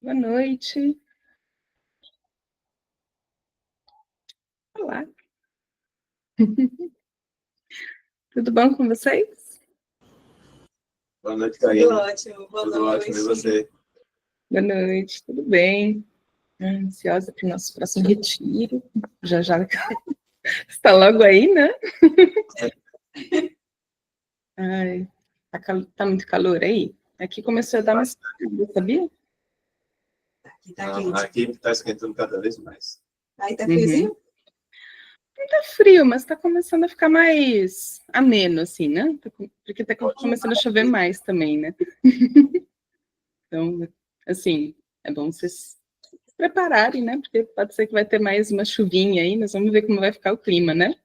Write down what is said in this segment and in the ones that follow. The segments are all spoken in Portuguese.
Boa noite. Olá. Tudo bom com vocês? Boa noite, Karina. Tudo ótimo. Boa Tudo noite. ótimo, e você? Boa noite, tudo bem? Ansiosa para o nosso próximo retiro. Já está logo aí, né? Ai, tá muito calor aí. Aqui começou a dar uma esquentada, sabia? Aqui tá quente. Aqui está esquentando cada vez mais. Aí tá friozinho? Não tá frio, mas tá começando a ficar mais ameno, assim, né? Porque tá começando a chover mais também, né? Então, assim, é bom vocês se prepararem, né? Porque pode ser que vai ter mais uma chuvinha aí, mas vamos ver como vai ficar o clima, né?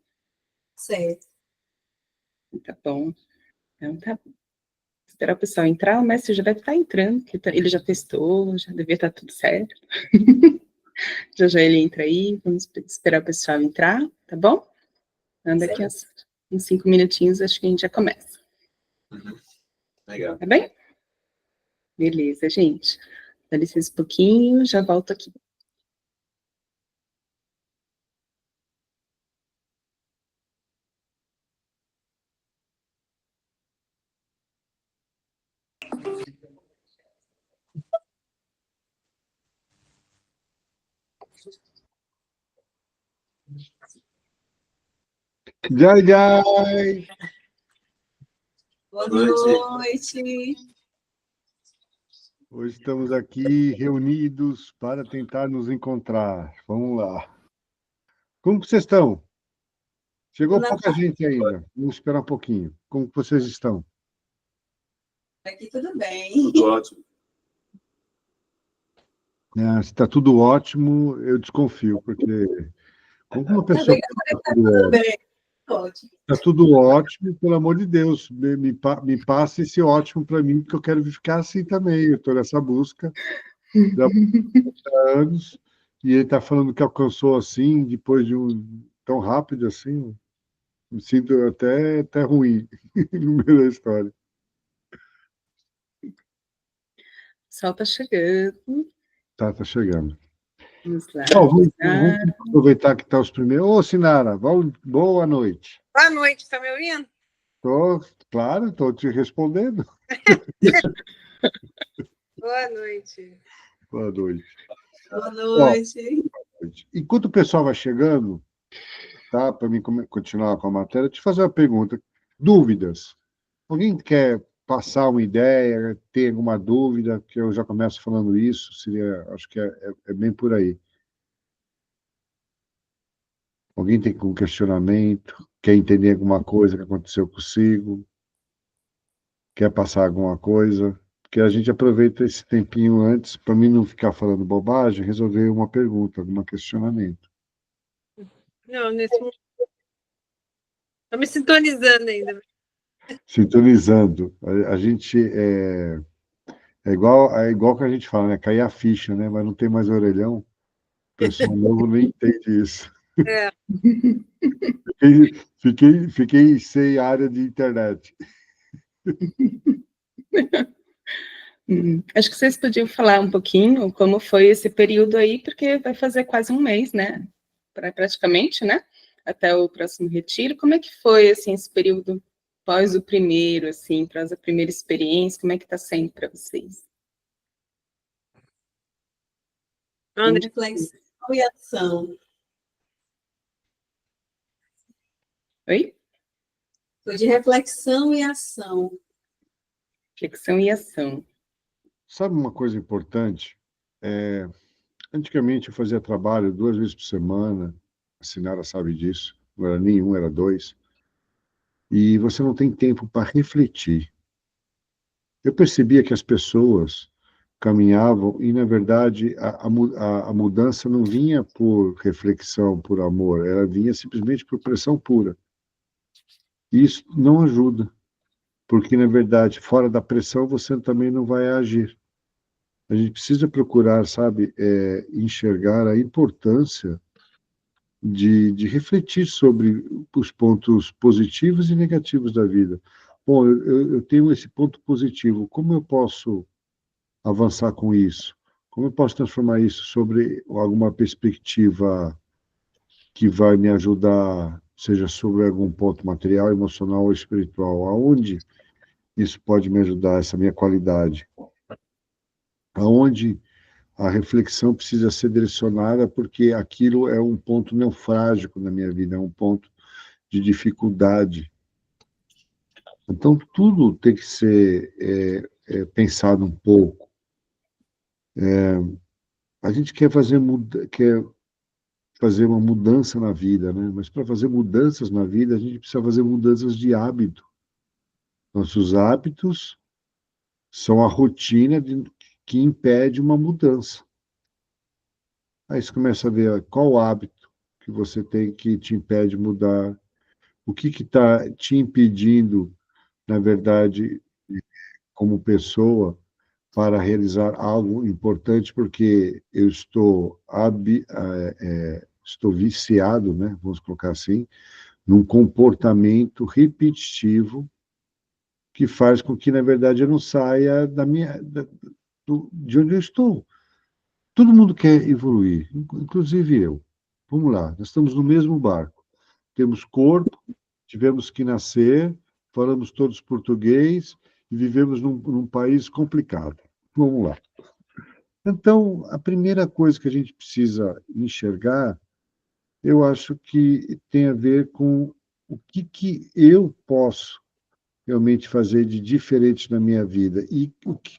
Certo. Tá bom. Então tá bom. Esperar o pessoal entrar, o mestre já deve estar entrando, que ele já testou, já devia estar tudo certo. Já ele entra aí, vamos esperar o pessoal entrar, tá bom? Anda aqui uns 5 minutinhos, acho que a gente já começa. Legal. Tá bem? Beleza, gente. Dá licença um pouquinho, já volto aqui. Jai, jai! Boa noite. Hoje estamos aqui reunidos para tentar nos encontrar. Vamos lá. Como que vocês estão? Chegou pouca gente ainda. Vamos esperar um pouquinho. Como que vocês estão? Aqui tudo bem. Tudo ótimo. Se está tudo ótimo, eu desconfio, porque como uma pessoa Tá tudo bem. Ótimo. está tudo ótimo, pelo amor de Deus, me passe esse ótimo para mim, porque eu quero ficar assim também. Eu estou nessa busca já há anos, e ele está falando que alcançou assim, depois de tão rápido assim. Me sinto até ruim no meio da história. O sol tá chegando. Tá chegando. Vamos lá. Vamos aproveitar que tá os primeiros. Ô, Sinara, boa noite. Boa noite, tá me ouvindo? Claro, estou te respondendo. Boa noite. Boa noite. Boa noite. Enquanto o pessoal vai chegando, tá? Para mim continuar com a matéria, te fazer uma pergunta. Dúvidas? Alguém quer passar uma ideia, ter alguma dúvida, que eu já começo falando isso, acho que é bem por aí. Alguém tem um questionamento, quer entender alguma coisa que aconteceu consigo, quer passar alguma coisa, porque a gente aproveita esse tempinho antes, para mim não ficar falando bobagem, resolver uma pergunta, algum questionamento. Não, nesse momento. Estou me sintonizando ainda. Sintonizando. A gente é igual que a gente fala, né? Cair a ficha, né? Mas não tem mais orelhão. O pessoal novo nem entende isso. É. Fiquei sem área de internet. Acho que vocês podiam falar um pouquinho como foi esse período aí, porque vai fazer quase um mês, né? Praticamente, né? Até o próximo retiro. Como é que foi, assim, esse período pós o primeiro, assim, após a primeira experiência? Como é que está sendo para vocês? Reflexão e ação. Oi? Foi de reflexão e ação. Reflexão e ação. Sabe uma coisa importante? Antigamente eu fazia trabalho 2 vezes por semana, a Sinara sabe disso, não era nenhum, era 2, e você não tem tempo para refletir. Eu percebia que as pessoas caminhavam e, na verdade, a mudança não vinha por reflexão, por amor, ela vinha simplesmente por pressão pura. E isso não ajuda, porque, na verdade, fora da pressão você também não vai agir. A gente precisa procurar, sabe, enxergar a importância de refletir sobre os pontos positivos e negativos da vida. Bom, eu tenho esse ponto positivo, como eu posso avançar com isso? Como eu posso transformar isso sobre alguma perspectiva que vai me ajudar, seja sobre algum ponto material, emocional ou espiritual? Aonde isso pode me ajudar, essa minha qualidade? Aonde a reflexão precisa ser direcionada, porque aquilo é um ponto neofrágico na minha vida, é um ponto de dificuldade. Então, tudo tem que ser pensado um pouco. A gente quer fazer uma mudança na vida, né? Mas para fazer mudanças na vida, a gente precisa fazer mudanças de hábito. Nossos hábitos são a rotina que impede uma mudança. Aí você começa a ver qual hábito que você tem que te impede de mudar, o que está te impedindo, na verdade, como pessoa, para realizar algo importante, porque eu estou viciado, né, vamos colocar assim, num comportamento repetitivo que faz com que, na verdade, eu não saia de onde eu estou. Todo mundo quer evoluir, inclusive eu. Vamos lá, nós estamos no mesmo barco. Temos corpo, tivemos que nascer, falamos todos português e vivemos num país complicado. Vamos lá. Então, a primeira coisa que a gente precisa enxergar, eu acho que tem a ver com o que eu posso realmente fazer de diferente na minha vida e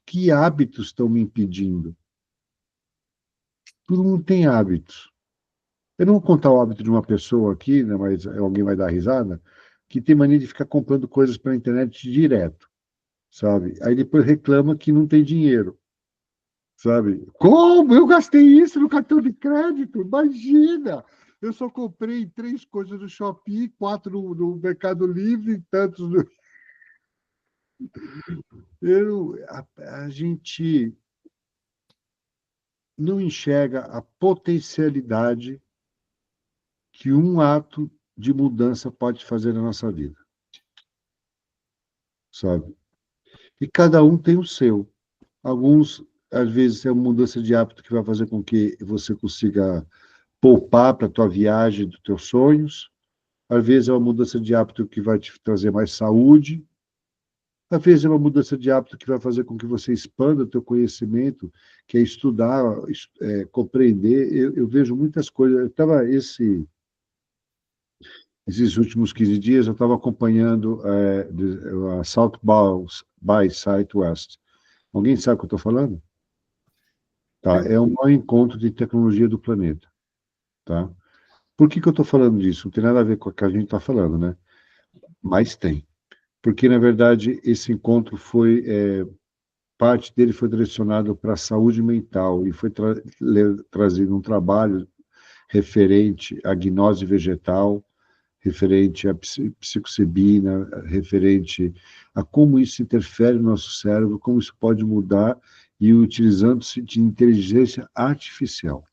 que hábitos estão me impedindo. Todo mundo tem hábitos. Eu não vou contar o hábito de uma pessoa aqui, né, mas alguém vai dar risada, que tem mania de ficar comprando coisas pela internet direto, sabe? Aí depois reclama que não tem dinheiro, sabe? Como? Eu gastei isso no cartão de crédito? Imagina! Eu só comprei 3 coisas no Shopee, 4 no Mercado Livre, tantos no... A gente não enxerga a potencialidade que um ato de mudança pode fazer na nossa vida, sabe? E cada um tem o seu. Alguns, às vezes, é uma mudança de hábito que vai fazer com que você consiga poupar para a tua viagem dos teus sonhos. Às vezes, é uma mudança de hábito que vai te trazer mais saúde. Às vezes, é uma mudança de hábito que vai fazer com que você expanda o teu conhecimento, que é estudar, compreender. Eu vejo muitas coisas. Eu estava esses últimos 15 dias, eu estava acompanhando a South by Southwest. Alguém sabe o que eu estou falando? Tá? É o maior encontro de tecnologia do planeta. Tá? Por que eu estou falando disso? Não tem nada a ver com o que a gente está falando, né? Mas tem. Porque, na verdade, esse encontro parte dele foi direcionado para a saúde mental e foi trazido um trabalho referente à gnose vegetal, referente à psilocibina, referente a como isso interfere no nosso cérebro, como isso pode mudar e utilizando-se de inteligência artificial.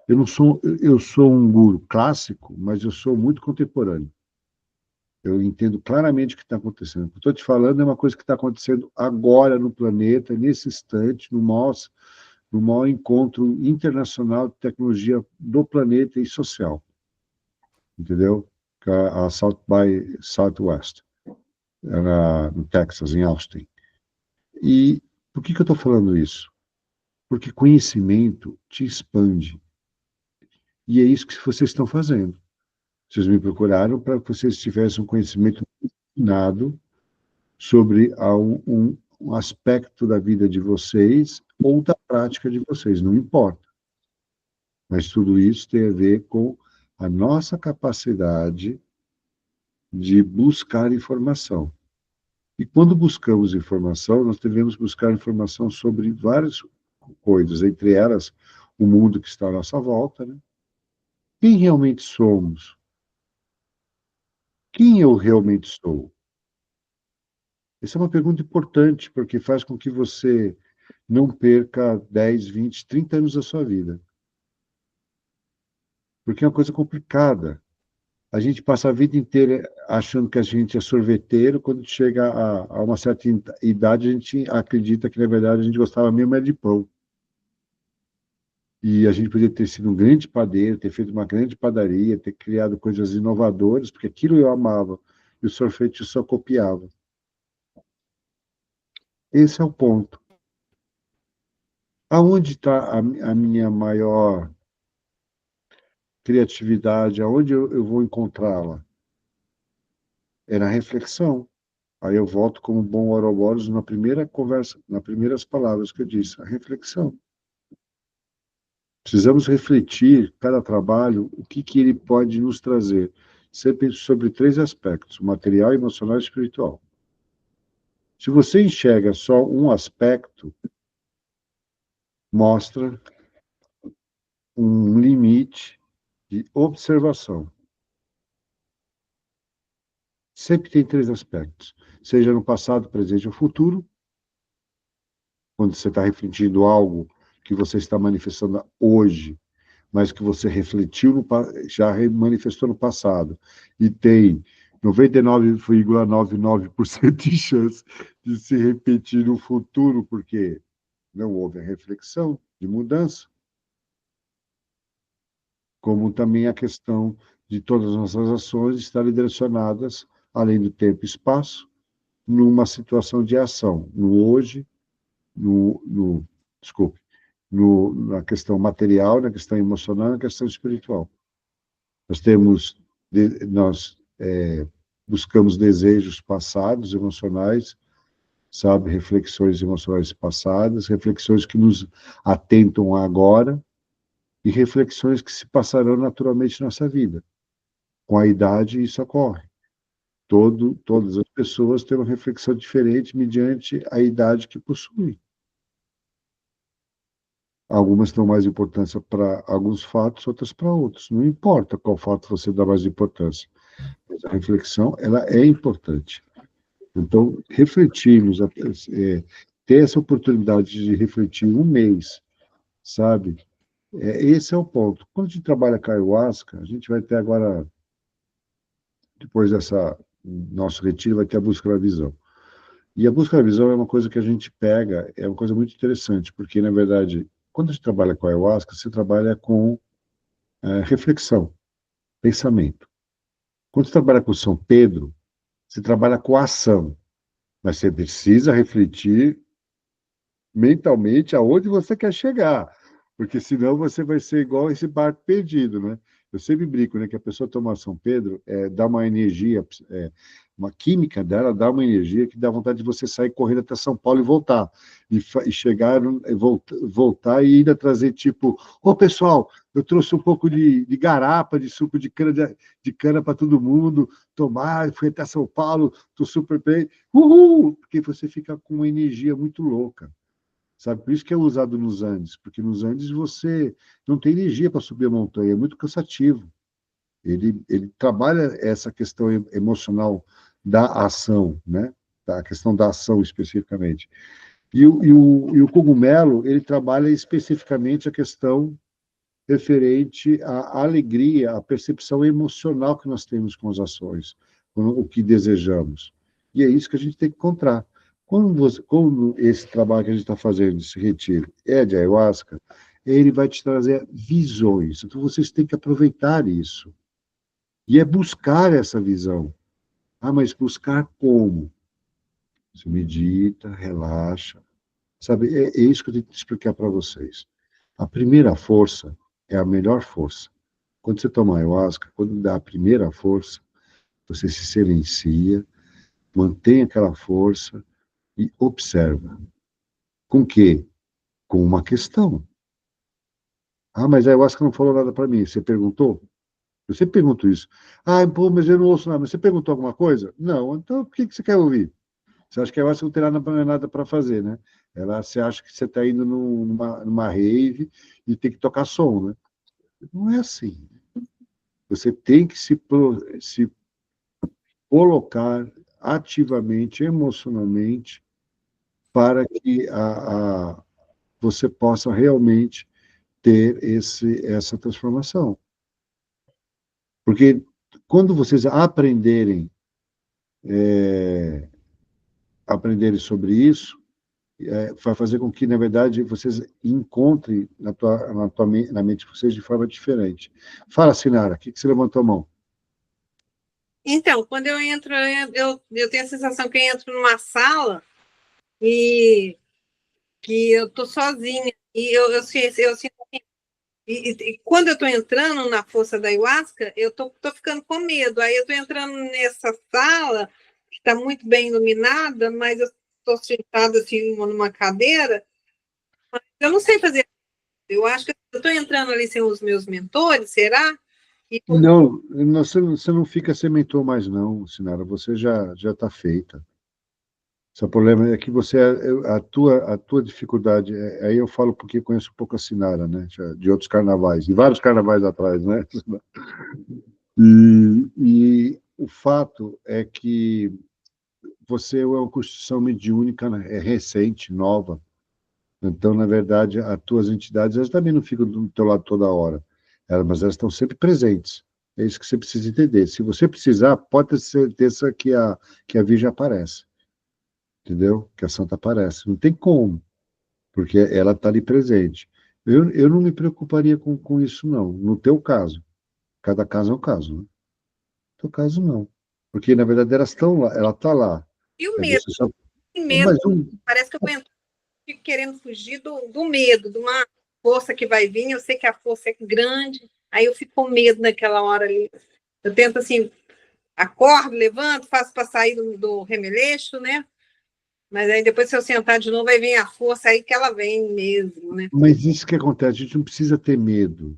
Eu sou um guru clássico, mas eu sou muito contemporâneo. Eu entendo claramente o que está acontecendo. O que eu estou te falando é uma coisa que está acontecendo agora no planeta, nesse instante, no maior encontro internacional de tecnologia do planeta e social. Entendeu? A South by Southwest, no Texas, em Austin. E por que eu estou falando isso? Porque conhecimento te expande. E é isso que vocês estão fazendo. Vocês me procuraram para que vocês tivessem um conhecimento ensinado sobre um aspecto da vida de vocês ou da prática de vocês, não importa. Mas tudo isso tem a ver com a nossa capacidade de buscar informação. E quando buscamos informação, nós devemos buscar informação sobre várias coisas, entre elas o mundo que está à nossa volta, né? Quem realmente somos? Quem eu realmente sou? Essa é uma pergunta importante, porque faz com que você não perca 10, 20, 30 anos da sua vida. porque é uma coisa complicada. A gente passa a vida inteira achando que a gente é sorveteiro, quando chega a uma certa idade, a gente acredita que, na verdade, a gente gostava mesmo é de pão. E a gente podia ter sido um grande padeiro, ter feito uma grande padaria, ter criado coisas inovadoras, porque aquilo eu amava, e o sorvete só copiava. Esse é o ponto. Aonde está a minha maior criatividade? Aonde eu vou encontrá-la? É na reflexão. Aí eu volto como bom Ouroboros na primeira conversa, nas primeiras palavras que eu disse, a reflexão. Precisamos refletir, cada trabalho, o que ele pode nos trazer, sempre sobre 3 aspectos, material, emocional e espiritual. Se você enxerga só um aspecto, mostra um limite de observação. Sempre tem 3 aspectos, seja no passado, presente ou futuro, quando você está refletindo algo que você está manifestando hoje, mas que você refletiu, já manifestou no passado, e tem 99,99% de chance de se repetir no futuro, porque não houve a reflexão de mudança, como também a questão de todas as nossas ações estarem direcionadas, além do tempo e espaço, numa situação de ação, no hoje, desculpe, na questão material, na questão emocional, na questão espiritual. Nós buscamos desejos passados, emocionais, sabe, reflexões emocionais passadas, reflexões que nos atentam agora e reflexões que se passarão naturalmente na nossa vida. Com a idade, isso ocorre. Todas as pessoas têm uma reflexão diferente mediante a idade que possuem. Algumas dão mais importância para alguns fatos, outras para outros. Não importa qual fato você dá mais importância. Mas a reflexão, ela é importante. Então, refletirmos, ter essa oportunidade de refletir um mês, sabe? Esse é o ponto. Quando a gente trabalha com a ayahuasca, a gente vai ter agora, depois dessa nosso retiro, vai ter a busca da visão. E a busca da visão é uma coisa que a gente pega, é uma coisa muito interessante, porque, na verdade, quando a gente trabalha com a ayahuasca, você trabalha com reflexão, pensamento. Quando você trabalha com São Pedro, você trabalha com ação, mas você precisa refletir mentalmente aonde você quer chegar, porque senão você vai ser igual esse barco perdido, né? Eu sempre brinco, né, que a pessoa toma São Pedro, dá uma energia, uma química dela dá uma energia que dá vontade de você sair correndo até São Paulo e voltar, e chegar, voltar e ainda trazer tipo, ô pessoal, eu trouxe um pouco de garapa, de suco de cana para todo mundo tomar, fui até São Paulo, tô super bem, uhul! Porque você fica com uma energia muito louca. Sabe? Por isso que é usado nos Andes, porque nos Andes você não tem energia para subir a montanha, é muito cansativo. Ele trabalha essa questão emocional da ação, né? A questão da ação especificamente. E o cogumelo, ele trabalha especificamente a questão referente à alegria, à percepção emocional que nós temos com as ações, com o que desejamos. E é isso que a gente tem que encontrar. Quando esse trabalho que a gente está fazendo, esse retiro, é de ayahuasca, ele vai te trazer visões. Então, vocês têm que aproveitar isso. E é buscar essa visão. Ah, mas buscar como? Você medita, relaxa. Sabe, é isso que eu tenho que explicar para vocês. A primeira força é a melhor força. Quando você toma ayahuasca, quando dá a primeira força, você se silencia, mantém aquela força e observa. Com quê? Com uma questão. Ah, mas a ayahuasca não falou nada para mim. Você perguntou? Eu sempre pergunto isso. Ah, pô, mas eu não ouço nada. Mas você perguntou alguma coisa? Não. Então, por que você quer ouvir? Você acha que a ayahuasca não tem nada para fazer, né? Você acha que você está indo numa rave e tem que tocar som, né? Não é assim. Você tem que se colocar ativamente, emocionalmente, para que você possa realmente ter essa transformação. Porque quando vocês aprenderem sobre isso, vai fazer com que, na verdade, vocês encontrem na mente de vocês de forma diferente. Fala, Sinara, o que você levantou a mão? Então, quando eu entro, eu tenho a sensação que eu entro numa sala e que eu estou sozinha. E eu sinto assim, e quando eu estou entrando na força da ayahuasca, eu tô ficando com medo. Aí eu estou entrando nessa sala, que está muito bem iluminada, mas eu estou sentada assim numa cadeira. Eu não sei fazer. Eu acho que eu estou entrando ali sem os meus mentores, será? E, Não, você não fica sem mentor mais, não, Sinara. Você já está feita. Seu problema é que a tua dificuldade, aí eu falo porque conheço um pouco a Sinara, né, de outros carnavais, de vários carnavais atrás, né? E o fato é que você é uma constituição mediúnica, né, é recente, nova. Então, na verdade, as tuas entidades, elas também não ficam do teu lado toda hora, mas elas estão sempre presentes. É isso que você precisa entender. Se você precisar, pode ter certeza que a Virgem aparece, entendeu? Que a Santa aparece. Não tem como, porque ela está ali presente. Eu não me preocuparia com isso, não. No teu caso. Cada caso é um caso, né? No teu caso, não. Porque, na verdade, elas estão lá, ela está lá. e o É medo? você só... Tem medo. Parece que eu estou querendo fugir do medo, de uma força que vai vir. Eu sei que a força é grande, aí eu fico com medo naquela hora ali. Eu tento assim, acordo, levanto, faço para sair do remeleixo, né? Mas aí depois, se eu sentar de novo, aí vem a força, aí que ela vem mesmo, né? Mas isso que acontece, a gente não precisa ter medo.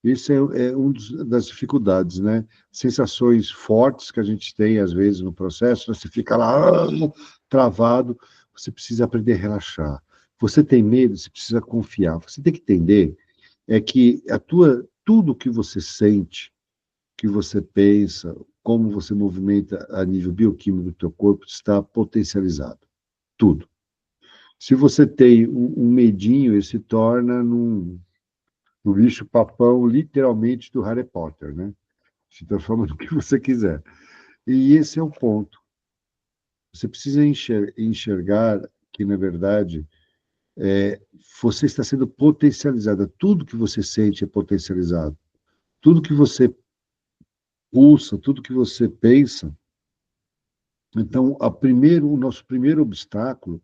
Isso é uma das dificuldades, né? Sensações fortes que a gente tem, às vezes, no processo, você fica lá travado, você precisa aprender a relaxar. Você tem medo, você precisa confiar. Você tem que entender que tudo que você sente, que você pensa, como você movimenta a nível bioquímico do teu corpo, está potencializado. Tudo. Se você tem um medinho, ele se torna no bicho-papão, literalmente, do Harry Potter, né? Se transforma no que você quiser. E esse é o ponto. Você precisa enxergar que, na verdade, você está sendo potencializada. Tudo que você sente é potencializado. Tudo que você pulsa, tudo que você pensa. Então, o nosso primeiro obstáculo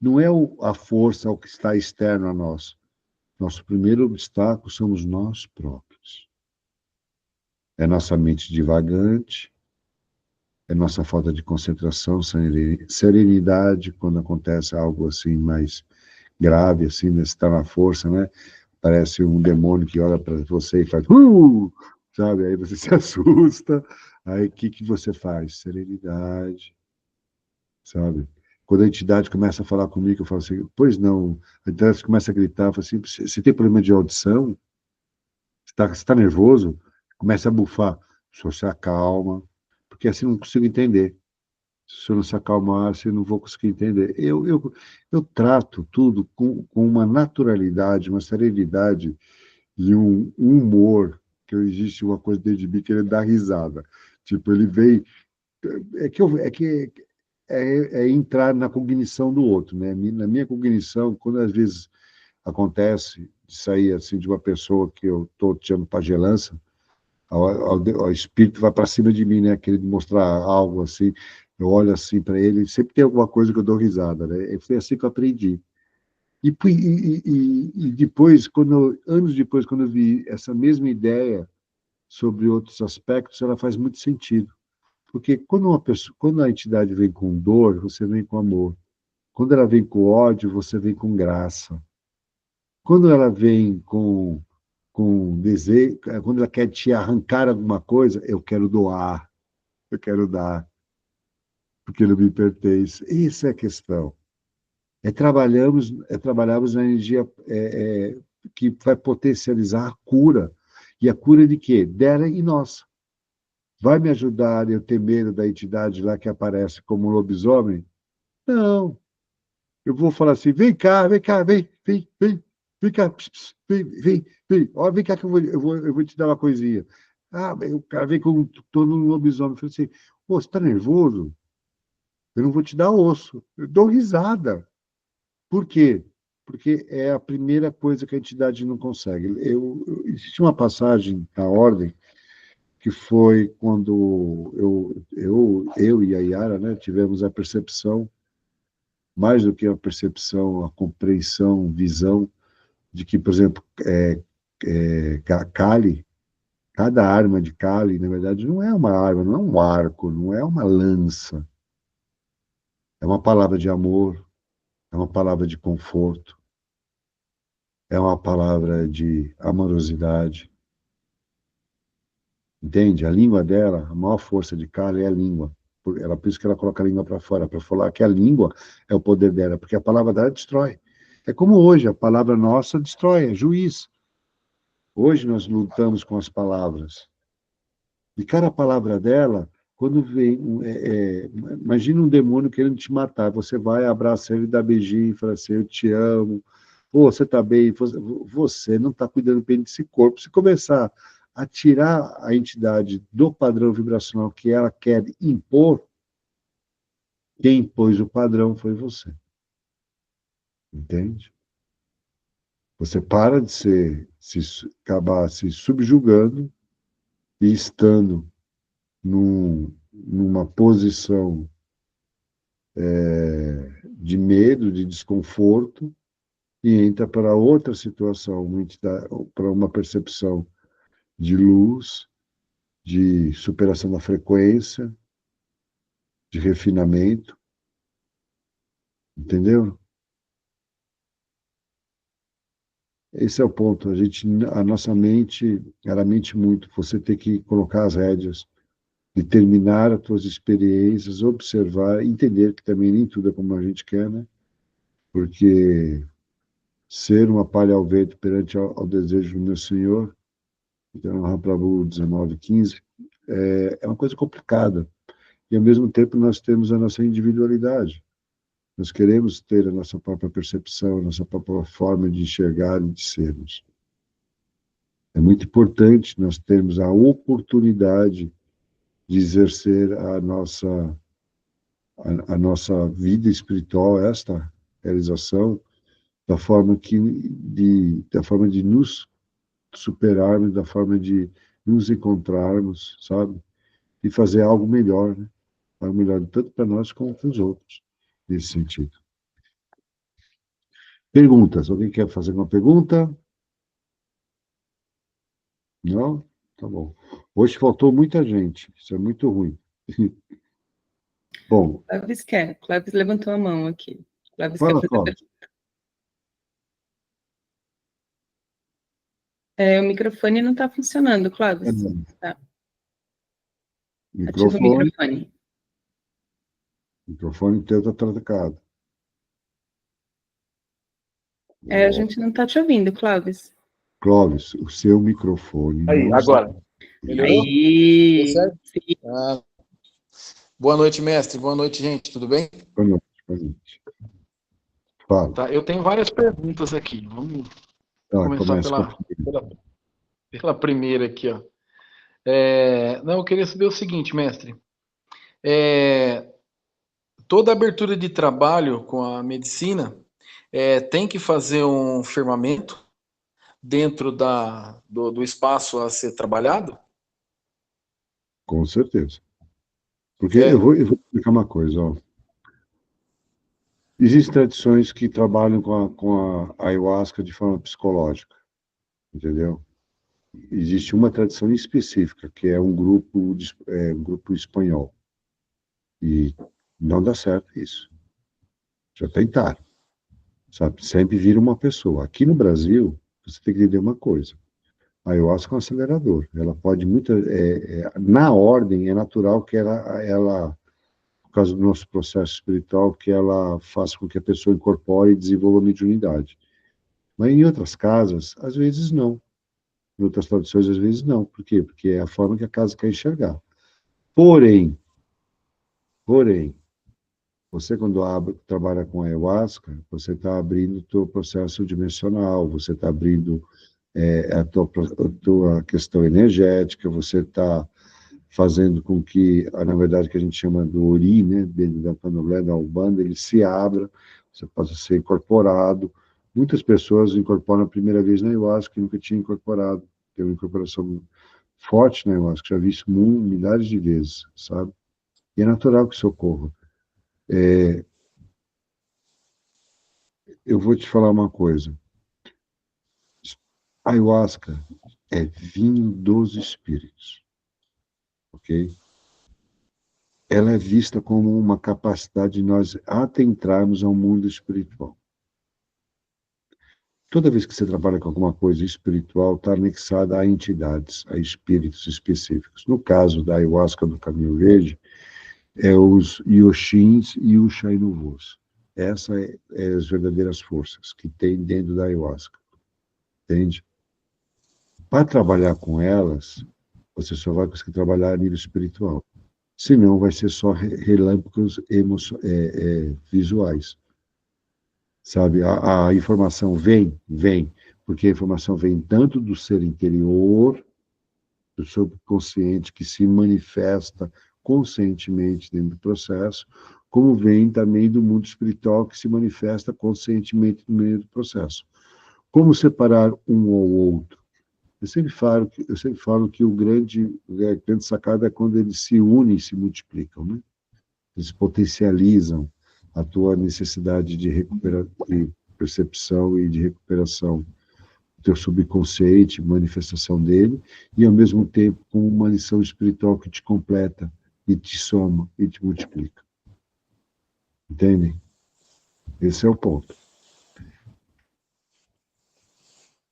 não é a força, o que está externo a nós. Nosso primeiro obstáculo somos nós próprios. É nossa mente divagante, é nossa falta de concentração, serenidade, quando acontece algo assim mais grave, assim, né? Você está na força, né? Parece um demônio que olha para você e faz, sabe? Aí você se assusta. Aí o que você faz? Serenidade, sabe? Quando a entidade começa a falar comigo, eu falo assim, pois não. A entidade começa a gritar, eu falo assim, você tem problema de audição? Você está nervoso? Começa a bufar. O senhor se acalma, porque assim eu não consigo entender. Se o senhor não se acalmar, assim eu não vou conseguir entender. Eu trato tudo com uma naturalidade, uma serenidade e um humor, que existe uma coisa dentro de mim que ele dá risada. Tipo, ele vem... É entrar na cognição do outro, né? Na minha cognição, quando às vezes acontece de sair assim de uma pessoa que eu estou tirando pagelança, o espírito vai para cima de mim, né? Querendo mostrar algo assim, eu olho assim para ele, sempre tem alguma coisa que eu dou risada, né? Foi assim que eu aprendi. E depois, anos depois, quando eu vi essa mesma ideia sobre outros aspectos, ela faz muito sentido. Porque quando a entidade vem com dor, você vem com amor. Quando ela vem com ódio, você vem com graça. Quando ela vem com desejo, quando ela quer te arrancar alguma coisa, eu quero doar, eu quero dar, porque não me pertence. Essa é a questão. Trabalharmos na energia que vai potencializar a cura. E a cura de quê? Dela e nossa. Vai me ajudar eu ter medo da entidade lá que aparece como um lobisomem? Não. Eu vou falar assim, vem cá, vem cá, vem cá, vem, vem, vem. Ó, vem cá que eu vou te dar uma coisinha. Ah, o cara vem com todo um lobisomem. Eu falei assim, pô, você está nervoso? Eu não vou te dar osso. Eu dou risada. Por quê? Porque é a primeira coisa que a entidade não consegue. Existe uma passagem na ordem que foi quando eu e a Yara, né, tivemos a percepção, mais do que a percepção, a compreensão, visão, de que, por exemplo, Kali, cada arma de Kali, na verdade, não é uma arma, não é um arco, não é uma lança. É uma palavra de amor, é uma palavra de conforto, é uma palavra de amorosidade. Entende? A língua dela, a maior força de Kali é a língua. Por isso que ela coloca a língua para fora, para falar que a língua é o poder dela, porque a palavra dela destrói. É como hoje, a palavra nossa destrói, é juiz. Hoje nós lutamos com as palavras. E cada palavra dela, quando vem, imagina um demônio querendo te matar, você vai, abraça ele, dá beijinho, fala assim, eu te amo, pô, você está bem, você não está cuidando bem desse corpo. Se começar a tirar a entidade do padrão vibracional que ela quer impor, quem impôs o padrão foi você. Entende? Você para de acabar se subjugando e estando numa posição de medo, de desconforto, e entra para outra situação, para uma percepção de luz, de superação da frequência, de refinamento, entendeu? Esse é o ponto. A nossa mente, ela mente muito. Você tem que colocar as rédeas, determinar as suas experiências, observar, entender que também nem tudo é como a gente quer, né? Porque ser uma palha ao vento perante ao desejo do meu Senhor, então, Mahaprabhu 19:15, é uma coisa complicada. E, ao mesmo tempo, nós temos a nossa individualidade. Nós queremos ter a nossa própria percepção, a nossa própria forma de enxergar e de sermos. É muito importante nós termos a oportunidade de exercer a nossa vida espiritual, esta realização, da forma de nos superarmos, da forma de nos encontrarmos, sabe? E fazer algo melhor, né? Algo melhor tanto para nós como para os outros, nesse sentido. Perguntas. Alguém quer fazer uma pergunta? Não? Tá bom. Hoje faltou muita gente. Isso é muito ruim. Bom. Clóvis quer. Clóvis levantou a mão aqui. Clóvis Fala, quer fazer Clóvis. o microfone não está funcionando, Clóvis. Tá. Ativa o microfone. O microfone teu está trancado. A gente não está te ouvindo, Clóvis. Clóvis, o seu microfone. Aí, agora. Melhorou? Aí. Boa noite, mestre. Boa noite, gente. Tudo bem? Boa noite. Boa noite. Fala. Tá, eu tenho várias perguntas aqui. Vamos começar pela primeira aqui, ó. Não, eu queria saber o seguinte, mestre. Toda abertura de trabalho com a medicina tem que fazer um firmamento dentro do espaço a ser trabalhado? Com certeza. Porque eu vou explicar uma coisa, ó. Existem tradições que trabalham com a ayahuasca de forma psicológica, entendeu? Existe uma tradição específica, que é um grupo espanhol. E não dá certo isso. Já tentaram. Sabe? Sempre vira uma pessoa. Aqui no Brasil, você tem que entender uma coisa. A ayahuasca é um acelerador. Ela pode na ordem, é natural que ela, por causa do nosso processo espiritual, que ela faça com que a pessoa incorpore e desenvolva a mediunidade. Mas em outras casas, às vezes não. Em outras tradições, às vezes não. Por quê? Porque é a forma que a casa quer enxergar. Porém, você quando trabalha com ayahuasca, você está abrindo o teu processo dimensional, você está abrindo a tua questão energética, você está fazendo com que, na verdade, que a gente chama do Ori, né, dentro da Candomblé, da Umbanda, ele se abra, você possa ser incorporado. Muitas pessoas incorporam a primeira vez na Ayahuasca, que nunca tinha incorporado. Tem uma incorporação forte na Ayahuasca, já vi isso milhares de vezes, sabe? E é natural que isso ocorra. Eu vou te falar uma coisa. A Ayahuasca é vinho dos espíritos, ok? Ela é vista como uma capacidade de nós adentrarmos ao mundo espiritual. Toda vez que você trabalha com alguma coisa espiritual, está anexada a entidades, a espíritos específicos. No caso da Ayahuasca do Caminho Verde, é os Yoshins e os Shainuvos. Essas são as verdadeiras forças que tem dentro da Ayahuasca. Entende? Para trabalhar com elas, você só vai conseguir trabalhar a nível espiritual. Senão, vai ser só relâmpagos visuais. Sabe? A informação vem, porque a informação vem tanto do ser interior, do subconsciente, que se manifesta conscientemente dentro do processo, como vem também do mundo espiritual, que se manifesta conscientemente no meio do processo. Como separar um ou outro? Eu sempre falo que a grande sacada é quando eles se unem e se multiplicam, né? Eles potencializam a tua necessidade de percepção e de recuperação do teu subconsciente, manifestação dele, e ao mesmo tempo com uma lição espiritual que te completa e te soma e te multiplica. Entendem? Esse é o ponto.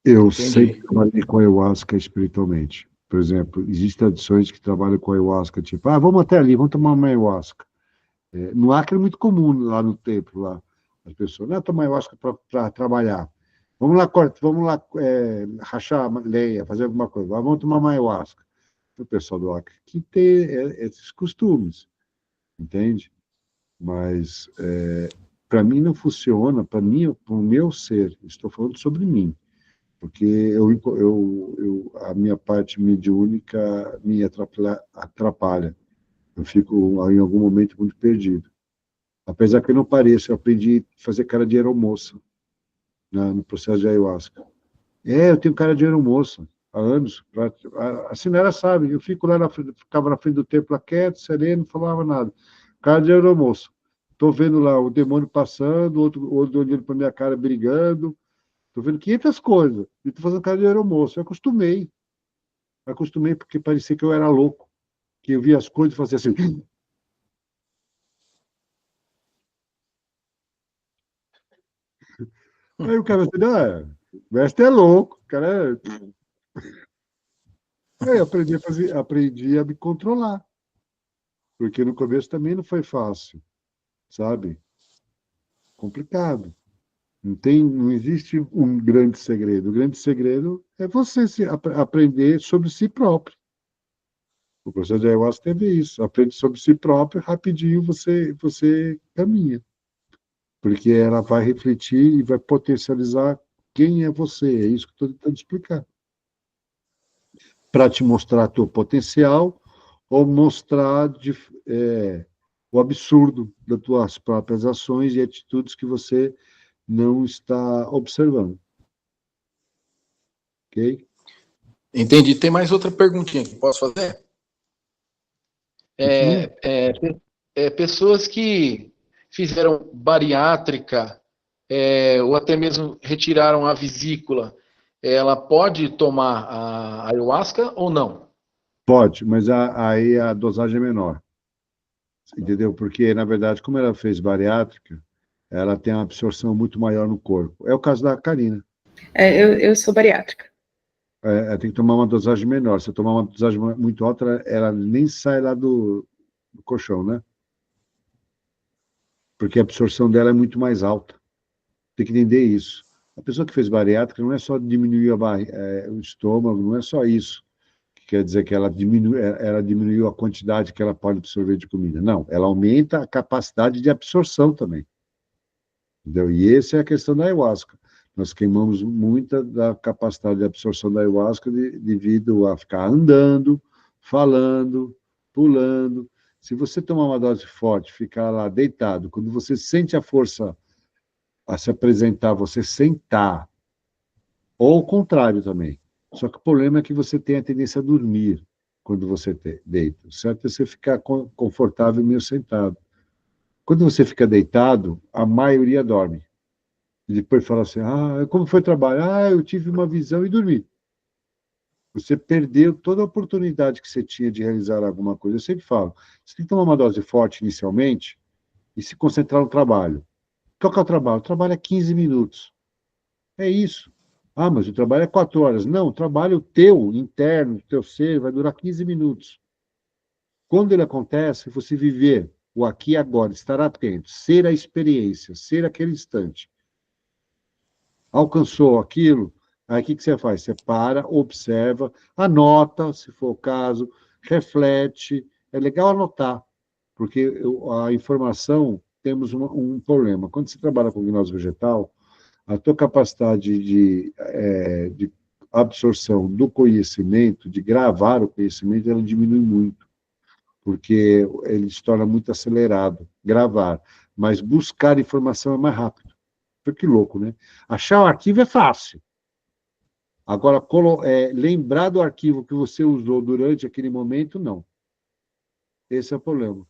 Eu Entendi. sempre trabalhei com Ayahuasca espiritualmente. Por exemplo, existem tradições que trabalham com Ayahuasca, tipo, vamos até ali, vamos tomar uma Ayahuasca. No Acre é muito comum, lá no templo, lá, as pessoas, não, tomar Ayahuasca para trabalhar. Vamos lá rachar lenha, fazer alguma coisa. Vamos tomar uma Ayahuasca. O pessoal do Acre que tem esses costumes, entende? Mas, para mim não funciona, para o meu ser, estou falando sobre mim, porque a minha parte mediúnica me atrapalha. Eu fico, em algum momento, muito perdido. Apesar que eu não pareça, eu aprendi a fazer cara de aeromoça no processo de Ayahuasca. Eu tenho cara de aeromoça há anos. A Sinara sabe, eu fico lá ficava na frente do templo, lá quieto, sereno, não falava nada. Cara de aeromoça. Estou vendo lá o demônio passando, outro olhando para minha cara, brigando. Estou vendo 500 coisas. E estou fazendo cara de aeromoça. Eu acostumei. Porque parecia que eu era louco. Que eu via as coisas e fazia assim. Aí o cara assim, o mestre é louco. O cara Aí eu aprendi a me controlar. Porque no começo também não foi fácil. Sabe? Complicado. Não existe um grande segredo. O grande segredo é você aprender sobre si próprio. O processo de Ayahuasca teve isso. Aprende sobre si próprio, rapidinho você caminha. Porque ela vai refletir e vai potencializar quem é você. É isso que eu estou tentando explicar. Para te mostrar teu potencial ou mostrar o absurdo das tuas próprias ações e atitudes que você não está observando. Ok? Entendi. Tem mais outra perguntinha que posso fazer? Pessoas que fizeram bariátrica ou até mesmo retiraram a vesícula, ela pode tomar a ayahuasca ou não? Pode, mas aí a dosagem é menor. Entendeu? Porque, na verdade, como ela fez bariátrica, ela tem uma absorção muito maior no corpo. É o caso da Karina. Eu sou bariátrica. Tem que tomar uma dosagem menor. Se eu tomar uma dosagem muito alta, ela nem sai lá do colchão, né? Porque a absorção dela é muito mais alta. Tem que entender isso. A pessoa que fez bariátrica não é só diminuir o estômago, não é só isso. Que quer dizer que ela diminuiu a quantidade que ela pode absorver de comida. Não, ela aumenta a capacidade de absorção também. Entendeu? E essa é a questão da ayahuasca. Nós queimamos muita da capacidade de absorção da ayahuasca devido a ficar andando, falando, pulando. Se você tomar uma dose forte, ficar lá deitado, quando você sente a força a se apresentar, você sentar, ou o contrário também. Só que o problema é que você tem a tendência a dormir quando você deita. O certo é você ficar confortável meio sentado. Quando você fica deitado, a maioria dorme. E depois fala assim, como foi o trabalho? Eu tive uma visão e dormi. Você perdeu toda a oportunidade que você tinha de realizar alguma coisa. Eu sempre falo, você tem que tomar uma dose forte inicialmente e se concentrar no trabalho. Qual que é o trabalho? O trabalho é 15 minutos. É isso. Mas o trabalho é 4 horas. Não, o trabalho teu, interno, teu ser, vai durar 15 minutos. Quando ele acontece, você viver o aqui e agora, estar atento, ser a experiência, ser aquele instante. Alcançou aquilo, aí o que você faz? Você para, observa, anota, se for o caso, reflete. É legal anotar, porque a informação, temos um problema. Quando você trabalha com gnose vegetal, a tua capacidade de absorção do conhecimento, de gravar o conhecimento, ela diminui muito, porque ele se torna muito acelerado, gravar. Mas buscar informação é mais rápido. Que louco, né? Achar o arquivo é fácil. Agora, lembrar do arquivo que você usou durante aquele momento, não. Esse é o problema.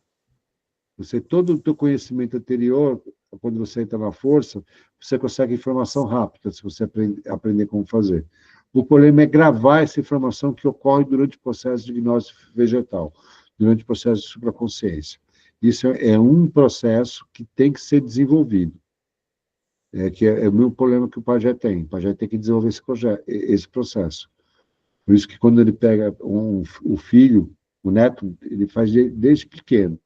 Todo o teu conhecimento anterior, quando você entra na força, você consegue informação rápida, se você aprender como fazer. O problema é gravar essa informação que ocorre durante o processo de gnose vegetal, durante o processo de supraconsciência. Isso é um processo que tem que ser desenvolvido. Que é o mesmo problema que o pajé tem. O pajé tem que desenvolver esse processo. Por isso que quando ele pega o filho, o neto, ele faz desde pequeno.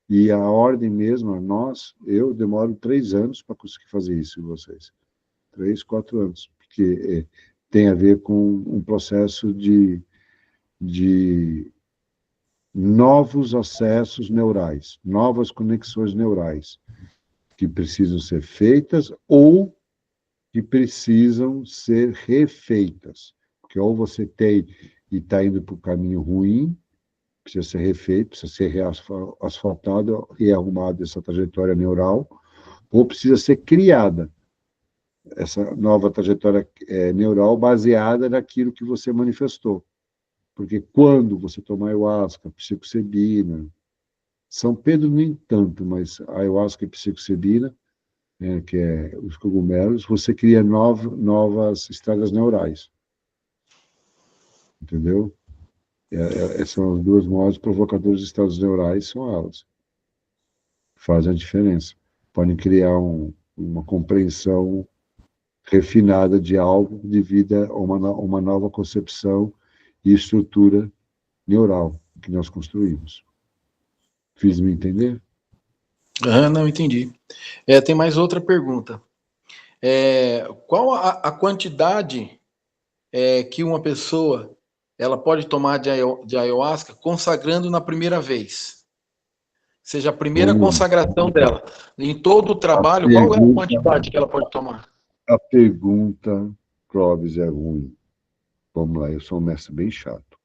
E a ordem mesmo, eu demoro 3 anos para conseguir fazer isso em vocês. 3, 4 anos. Porque tem a ver com um processo de novos acessos neurais, novas conexões neurais, que precisam ser feitas ou que precisam ser refeitas. Porque ou você tem e está indo para o caminho ruim, precisa ser refeito, precisa ser reasfaltado e arrumado essa trajetória neural, ou precisa ser criada essa nova trajetória neural baseada naquilo que você manifestou. Porque quando você toma ayahuasca, psilocibina, São Pedro nem tanto, mas a ayahuasca e psilocibina, que é os cogumelos, você cria novas estradas neurais. Entendeu? São os 2 modos provocadores de estados neurais, são elas. Fazem a diferença. Podem criar uma compreensão refinada de algo devido a uma nova concepção e estrutura neural que nós construímos. Fiz-me entender? Não entendi. Tem mais outra pergunta. Qual a quantidade que uma pessoa ela pode tomar de ayahuasca consagrando na primeira vez? Seja a primeira consagração dela. Em todo o trabalho, qual é a quantidade que ela pode tomar? A pergunta, Clóvis, é ruim. Vamos lá, eu sou um mestre bem chato.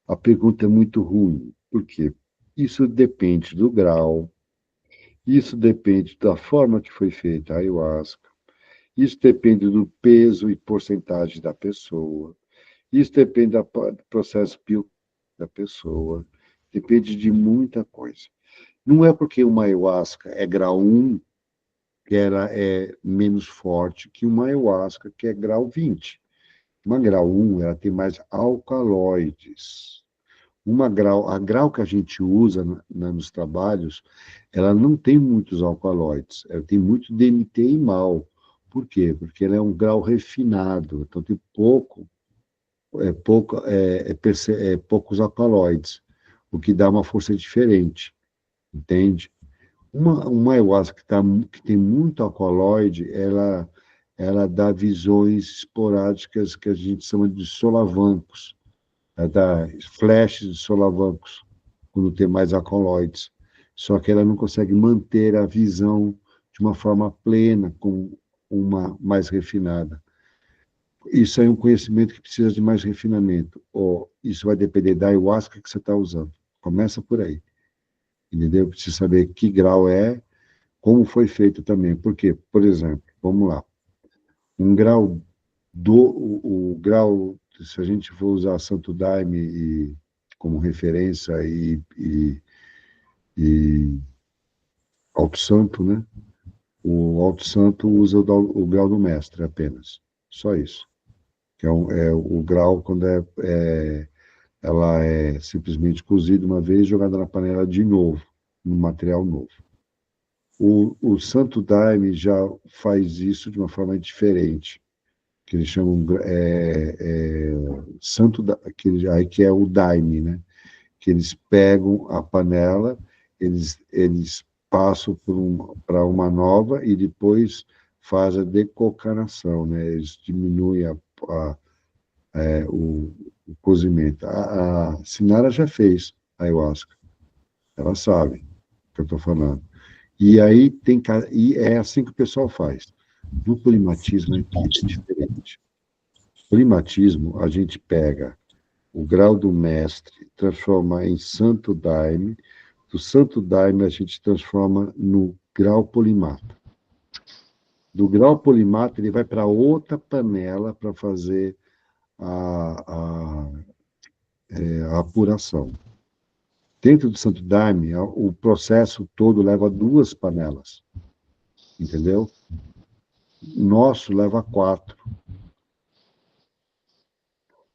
A pergunta é muito ruim. Por quê? Isso depende do grau, isso depende da forma que foi feita a ayahuasca, isso depende do peso e porcentagem da pessoa, isso depende do processo biológico da pessoa, depende de muita coisa. Não é porque uma ayahuasca é grau 1 que ela é menos forte que uma ayahuasca que é grau 20. Uma grau 1, ela tem mais alcaloides. A grau que a gente usa nos trabalhos, ela não tem muitos alcaloides, ela tem muito DMT e mal. Por quê? Porque ela é um grau refinado, então tem poucos alcaloides, o que dá uma força diferente, entende? Uma ayahuasca que tem muito alcaloide, ela dá visões esporádicas que a gente chama de solavancos. Ela dá flashes de solavancos, quando tem mais alcaloides. Só que ela não consegue manter a visão de uma forma plena, com uma mais refinada. Isso é um conhecimento que precisa de mais refinamento. Ou isso vai depender da ayahuasca que você está usando. Começa por aí. Entendeu? Precisa saber que grau é, como foi feito também. Por quê? Por exemplo, vamos lá. Um grau o grau, se a gente for usar Santo Daime como referência e Alto Santo, né? O Alto Santo usa o grau do mestre apenas. Só isso. Que é o grau quando ela é simplesmente cozida uma vez, jogada na panela de novo, no material novo. O Santo Daime já faz isso de uma forma diferente, que eles chamam Santo, que é o Daime, né? Que eles pegam a panela, eles passam para uma nova e depois fazem a decocanação, né? Eles diminuem o cozimento. A Sinara já fez ayahuasca, ela sabe o que eu estou falando. E aí e é assim que o pessoal faz. No polimatismo é diferente. No polimatismo, a gente pega o grau do mestre, transforma em Santo Daime, do Santo Daime a gente transforma no grau polimata. Do grau polimata ele vai para outra panela para fazer a apuração. Dentro do Santo Daime, o processo todo leva 2 panelas, entendeu? O nosso leva 4.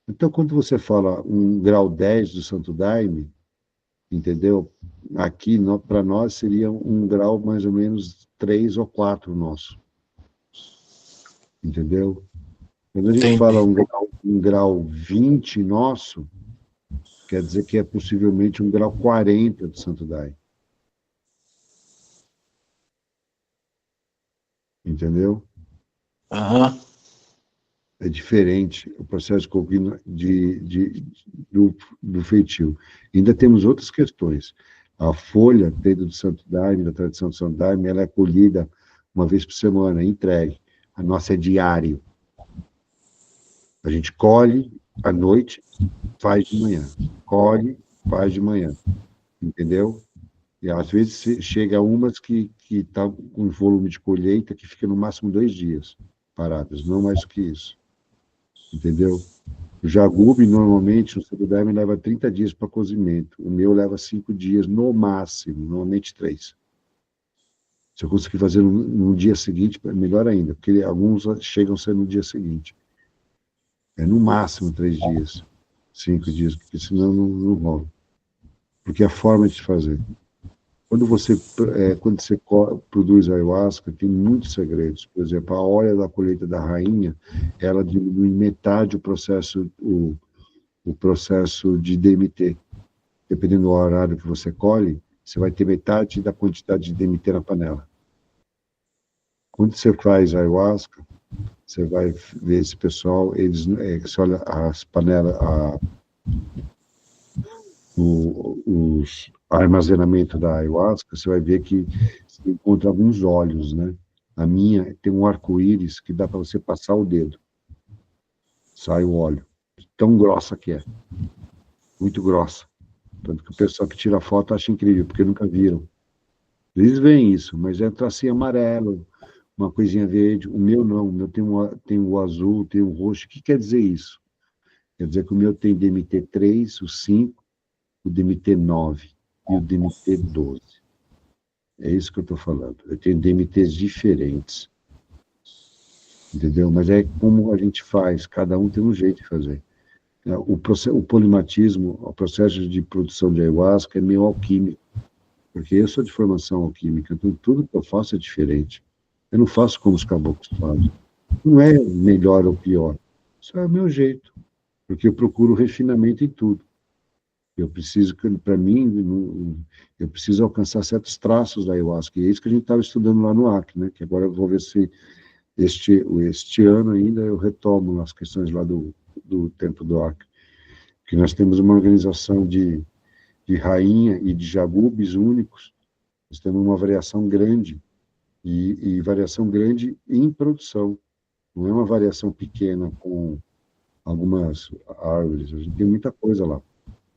Então, quando você fala um grau 10 do Santo Daime, entendeu? Aqui, para nós, seria um grau mais ou menos 3 ou 4 nosso. Entendeu? Quando a gente Entendi. fala um grau 20 nosso, quer dizer que é possivelmente um grau 40 do Santo Daime. Entendeu? Aham. É diferente o processo do feitio. Ainda temos outras questões. A folha dentro do Santo Daime, da tradição do Santo Daime, ela é colhida uma vez por semana, entregue. A nossa é diário. A gente colhe à noite, faz de manhã. Colhe, faz de manhã. Entendeu? E às vezes chega umas que tá com volume de colheita que fica no máximo 2 dias paradas, não mais que isso. Entendeu? O jagube, normalmente, o Santo Daime leva 30 dias para cozimento. O meu leva 5 dias, no máximo, normalmente 3. Se eu conseguir fazer no dia seguinte, melhor ainda, porque alguns chegam a ser no dia seguinte. É no máximo 3 dias, 5 dias, porque senão não rola. Porque é a forma de se fazer. Quando você produz ayahuasca, tem muitos segredos. Por exemplo, a hora da colheita da rainha, ela diminui metade o processo de DMT. Dependendo do horário que você colhe, você vai ter metade da quantidade de DMT na panela. Quando você faz ayahuasca, você vai ver esse pessoal, você olha as panelas, o armazenamento da ayahuasca, você vai ver que você encontra alguns óleos, né? A minha tem um arco-íris que dá para você passar o dedo. Sai o óleo. Tão grossa que é. Muito grossa. Tanto que o pessoal que tira foto acha incrível, porque nunca viram. Eles veem isso, mas é um tracinho amarelo, uma coisinha verde. O meu não, o meu tem o azul, tem o roxo. O que quer dizer isso? Quer dizer que o meu tem DMT3, o 5, o DMT9 e o DMT12. É isso que eu estou falando. Eu tenho DMTs diferentes. Entendeu? Mas é como a gente faz, cada um tem um jeito de fazer. O polimatismo, o processo de produção de ayahuasca é meio alquímico, porque eu sou de formação alquímica, então tudo que eu faço é diferente. Eu não faço como os caboclos fazem. Não é melhor ou pior. Isso é o meu jeito, porque eu procuro refinamento em tudo. Eu preciso, para mim, eu preciso alcançar certos traços da ayahuasca, e é isso que a gente estava estudando lá no Acre, né? Que agora eu vou ver se este ano ainda eu retomo as questões lá do Templo do Acre, que nós temos uma organização de rainha e de jagubes únicos, nós temos uma variação grande e variação grande em produção. Não é uma variação pequena com algumas árvores. A gente tem muita coisa lá.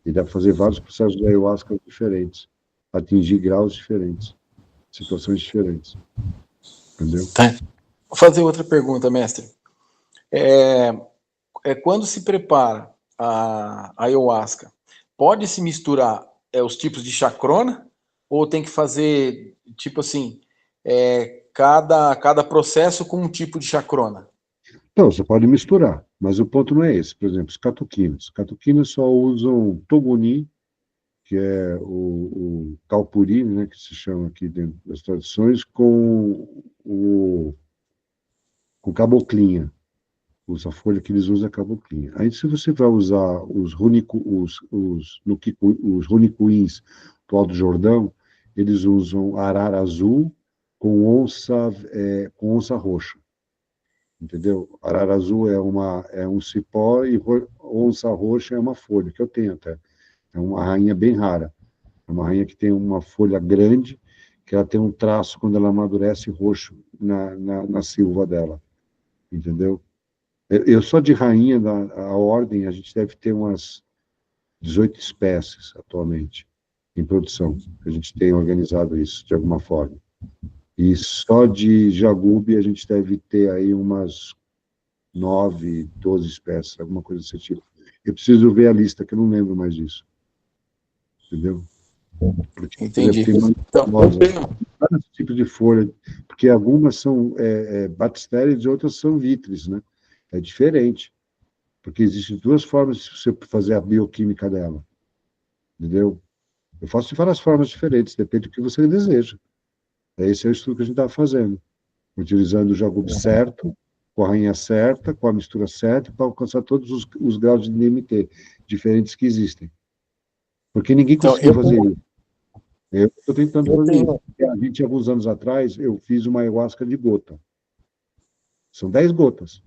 E dá para fazer vários processos de ayahuasca diferentes, atingir graus diferentes, situações diferentes. Entendeu? Tá. Vou fazer outra pergunta, mestre. Quando se prepara a ayahuasca, pode se misturar os tipos de chacrona? Ou tem que fazer, tipo assim, cada processo com um tipo de chacrona? Então, você pode misturar, mas o ponto não é esse. Por exemplo, os catuquinas. Os catuquinas só usam toguni, que é o calpuri, né, que se chama aqui dentro das tradições, com caboclinha. A folha que eles usam é caboclinha. Aí, se você vai usar os runicuins do Alto Jordão, eles usam arara azul com onça roxa. Entendeu? Arara azul é um cipó e onça roxa é uma folha, que eu tenho até. É uma rainha bem rara. É uma rainha que tem uma folha grande, que ela tem um traço, quando ela amadurece, roxo na silva dela. Entendeu? Eu só de rainha, a ordem, a gente deve ter umas 18 espécies atualmente em produção. A gente tem organizado isso de alguma forma. E só de jagube a gente deve ter aí umas 9, 12 espécies, alguma coisa desse tipo. Eu preciso ver a lista, que eu não lembro mais disso. Entendeu? Porque Entendi. tem Então, vários tipos de folha, porque algumas são bactérias e outras são vítrix, né? É diferente. Porque existem duas formas de você fazer a bioquímica dela. Entendeu? Eu faço de várias formas diferentes, depende do que você deseja. Esse é o estudo que a gente está fazendo. Utilizando o jagube certo, com a rainha certa, com a mistura certa, para alcançar todos os graus de DMT diferentes que existem. Porque ninguém conseguiu fazer isso. Eu estou tentando fazer isso. A gente, alguns anos atrás, eu fiz uma ayahuasca de gota. São 10 gotas.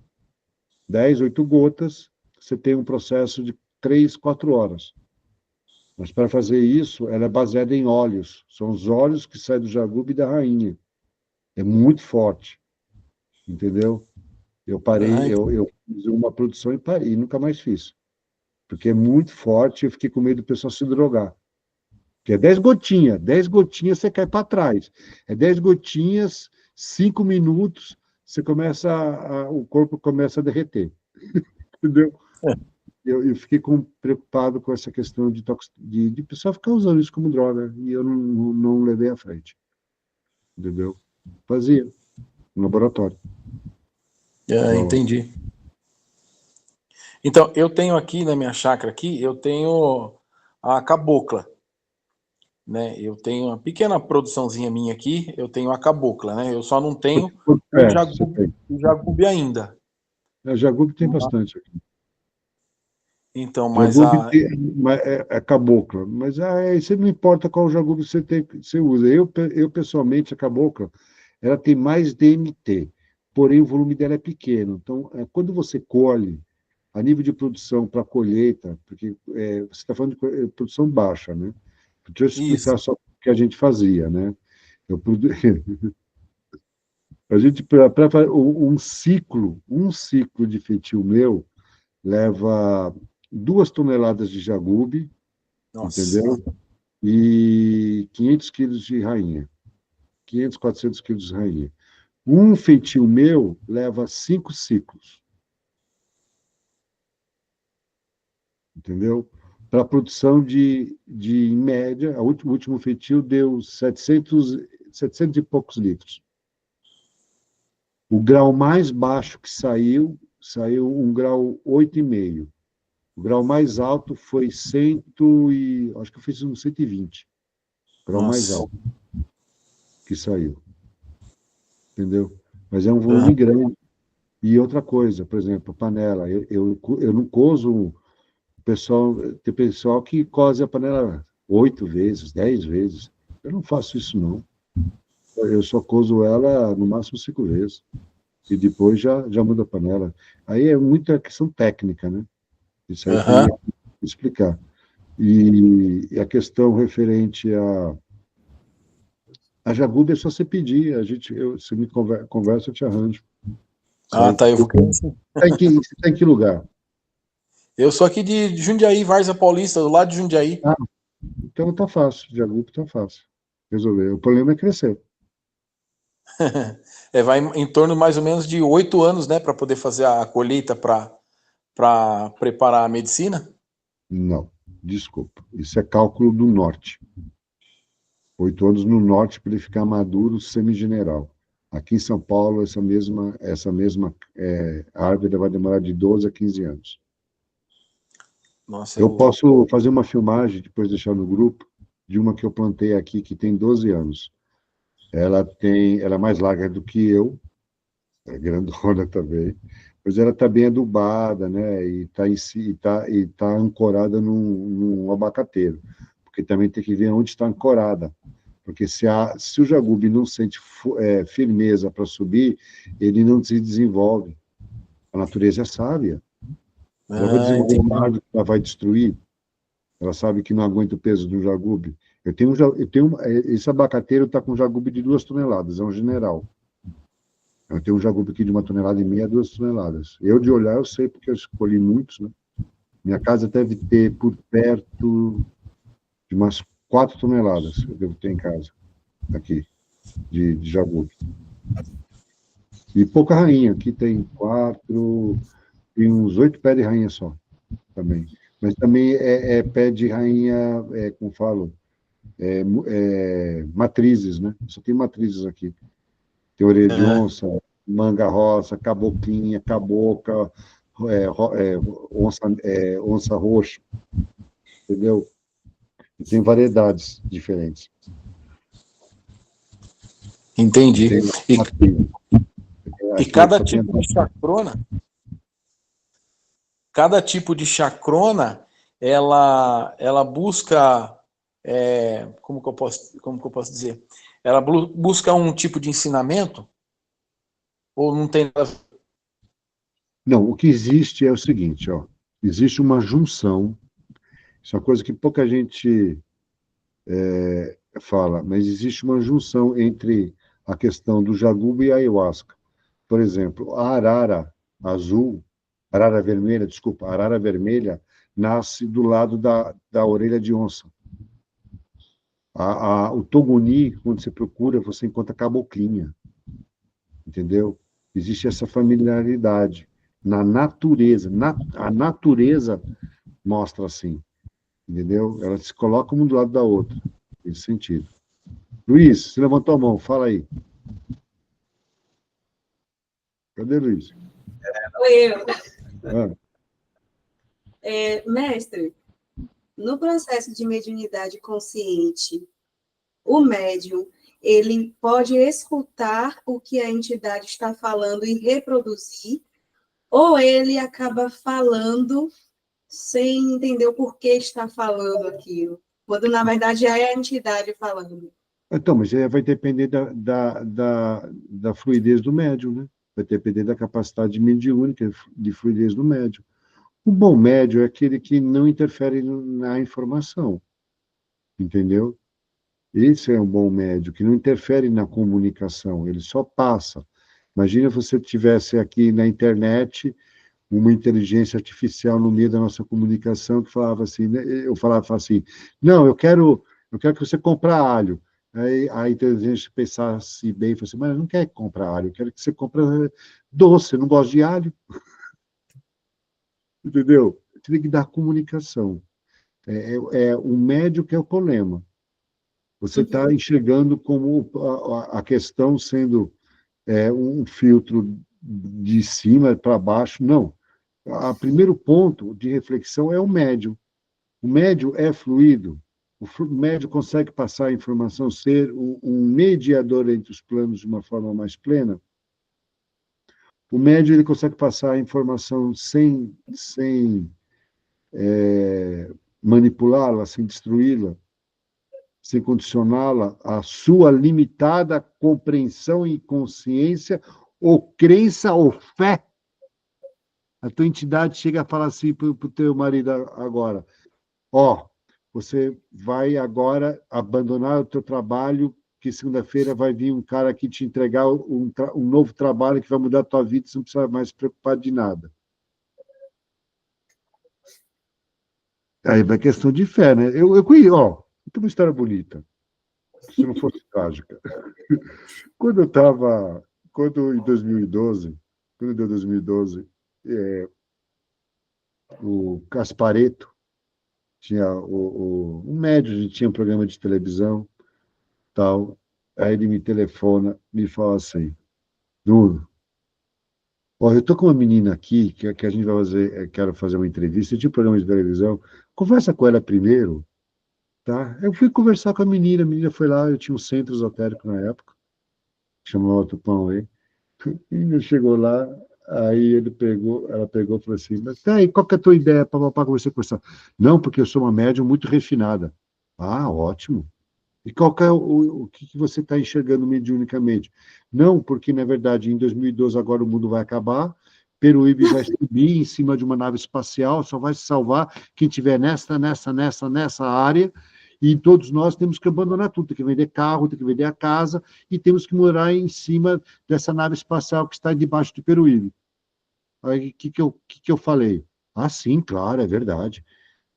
10, 8 gotas, você tem um processo de 3, 4 horas. Mas para fazer isso, ela é baseada em óleos. São os óleos que saem do jagube e da rainha. É muito forte. Entendeu? Eu parei, eu fiz uma produção e parei, e nunca mais fiz. Porque é muito forte e eu fiquei com medo do pessoal se drogar. Porque é 10 gotinhas você cai para trás. É 10 gotinhas, 5 minutos, o corpo começa a derreter. Entendeu? Eu fiquei preocupado com essa questão de pessoal ficar usando isso como droga, e eu não levei à frente. Entendeu? Fazia no laboratório. Entendi. Então, eu tenho aqui na minha chácara aqui, eu tenho a cabocla, né? Eu tenho uma pequena produçãozinha minha aqui, eu tenho a cabocla, né? Eu só não tenho o jagube ainda. Jagube tem bastante aqui. Então, mas jagube é cabocla, mas isso não importa qual jagube você usa. Eu, pessoalmente, a cabocla, ela tem mais DMT, porém o volume dela é pequeno. Então, quando você colhe, a nível de produção para colheita, porque você está falando de produção baixa, né? Deixa eu explicar só o que a gente fazia, né? A gente, para um ciclo de feitio meu, leva 2 toneladas de jagube, entendeu? E 500 quilos de rainha. 500, 400 quilos de rainha. Um feitio meu leva 5 ciclos. Entendeu? Para a produção em média, o último feitio deu 700 e poucos litros. O grau mais baixo que saiu um grau 8,5. O grau mais alto foi acho que eu fiz um 120. O grau mais alto que saiu. Entendeu? Mas é um volume grande. E outra coisa, por exemplo, panela. Eu não cozo. Tem pessoal que coze a panela 8 vezes, 10 vezes. Eu não faço isso, não. Eu só cozo ela no máximo 5 vezes. E depois já muda a panela. Aí é muita questão técnica, né? Isso aí tem que explicar. E a questão referente A Jaguba é só você pedir, você me conversa, eu te arranjo. Ah, tá, eu vou. Você tá em que lugar? Eu sou aqui de Jundiaí, Várzea Paulista, do lado de Jundiaí. Ah, então tá fácil, Jaguba tá fácil resolver. O problema é crescer. Vai em torno mais ou menos de 8 anos, né, para poder fazer a colheita para preparar a medicina? Não, desculpa. Isso é cálculo do norte. 8 anos no norte para ele ficar maduro semigeneral. Aqui em São Paulo, essa mesma árvore vai demorar de 12 a 15 anos. Nossa, Eu posso fazer uma filmagem, depois deixar no grupo, de uma que eu plantei aqui, que tem 12 anos. Ela é mais larga do que eu, é grandona também, mas ela está bem adubada, né? E está ancorada num abacateiro, porque também tem que ver onde está ancorada. Porque se o jagube não sente firmeza para subir, ele não se desenvolve. A natureza é sábia. Ela vai desenvolver uma árvore que ela vai destruir. Ela sabe que não aguenta o peso do jagube. Esse abacateiro está com jagube de 2 toneladas, é um general. Eu tenho um jagube aqui de 1,5 toneladas, 2 toneladas. Eu, de olhar, eu sei, porque eu escolhi muitos, né? Minha casa deve ter por perto de umas 4 toneladas, eu devo ter em casa, aqui, de jagube. E pouca rainha, aqui tem 4, tem uns 8 pés de rainha só, também. Mas também é pé de rainha, como falo, matrizes, né? Só tem matrizes aqui. Tem orelha de onça, manga roça, caboclinha, caboca, onça roxa, entendeu? E tem variedades diferentes. Entendi. E cada tipo de chacrona, ela busca, como que eu posso dizer? Ela busca um tipo de ensinamento? Ou não tem nada a ver? Não, o que existe é o seguinte, ó, existe uma junção, isso é uma coisa que pouca gente fala, mas existe uma junção entre a questão do jagube e a ayahuasca. Por exemplo, a arara vermelha, nasce do lado da orelha de onça. O toguni, quando você procura, você encontra caboclinha, entendeu? Existe essa familiaridade na natureza. A natureza mostra assim, entendeu? Ela se coloca uma do lado da outra, nesse sentido. Luiz, você levantou a mão, fala aí. Cadê Luiz? Oi, eu. Ah. Mestre, no processo de mediunidade consciente, o médium, ele pode escutar o que a entidade está falando e reproduzir, ou ele acaba falando sem entender o porquê está falando aquilo, quando na verdade já é a entidade falando. Então, mas vai depender da fluidez do médium, né? Vai depender da capacidade mediúnica de fluidez do médium. O bom médium é aquele que não interfere na informação, entendeu? Esse é um bom médium, que não interfere na comunicação, ele só passa. Imagina se você tivesse aqui na internet uma inteligência artificial no meio da nossa comunicação que falava assim, né? Eu falava assim, não, eu quero que você compre alho. Aí a inteligência pensasse bem e falou assim, mas eu não quero comprar alho, eu quero que você compre doce, eu não gosto de alho. Entendeu? Tem que dar comunicação. O médio que é o problema. Você está enxergando como a questão sendo um filtro de cima para baixo. Não. O primeiro ponto de reflexão é o médium. O médium é fluido. O médium consegue passar a informação, ser um mediador entre os planos de uma forma mais plena. O médium ele consegue passar a informação sem manipulá-la, sem destruí-la, sem condicioná-la à sua limitada compreensão e consciência, ou crença, ou fé. A tua entidade chega a falar assim para o teu marido agora, você vai agora abandonar o teu trabalho porque segunda-feira vai vir um cara aqui te entregar um novo trabalho que vai mudar a tua vida, você não precisa mais se preocupar de nada. Aí vai questão de fé, né? Eu conheço, ó, tem uma história bonita, se não fosse trágica. Quando em 2012, quando deu 2012, o Kaspareto tinha um médio, a gente tinha um programa de televisão, tal. Aí ele me telefona, me fala assim, Nuno, ó, eu tô com uma menina aqui que a gente vai fazer, quero fazer uma entrevista, tinha um programa de televisão, conversa com ela primeiro, tá? Eu fui conversar com a menina foi lá, eu tinha um centro esotérico na época, chamava Tupão aí, e ele chegou lá, aí ela pegou e falou assim, mas tá aí, qual que é a tua ideia para você conversar? Não, porque eu sou uma médium muito refinada. Ah, ótimo. E qual que é o que você está enxergando mediunicamente? Não, porque, na verdade, em 2012 agora o mundo vai acabar, Peruíbe vai subir em cima de uma nave espacial, só vai se salvar quem estiver nessa área, e todos nós temos que abandonar tudo, tem que vender carro, tem que vender a casa, e temos que morar em cima dessa nave espacial que está debaixo de Peruíbe. Aí, o que eu falei? Ah, sim, claro, é verdade.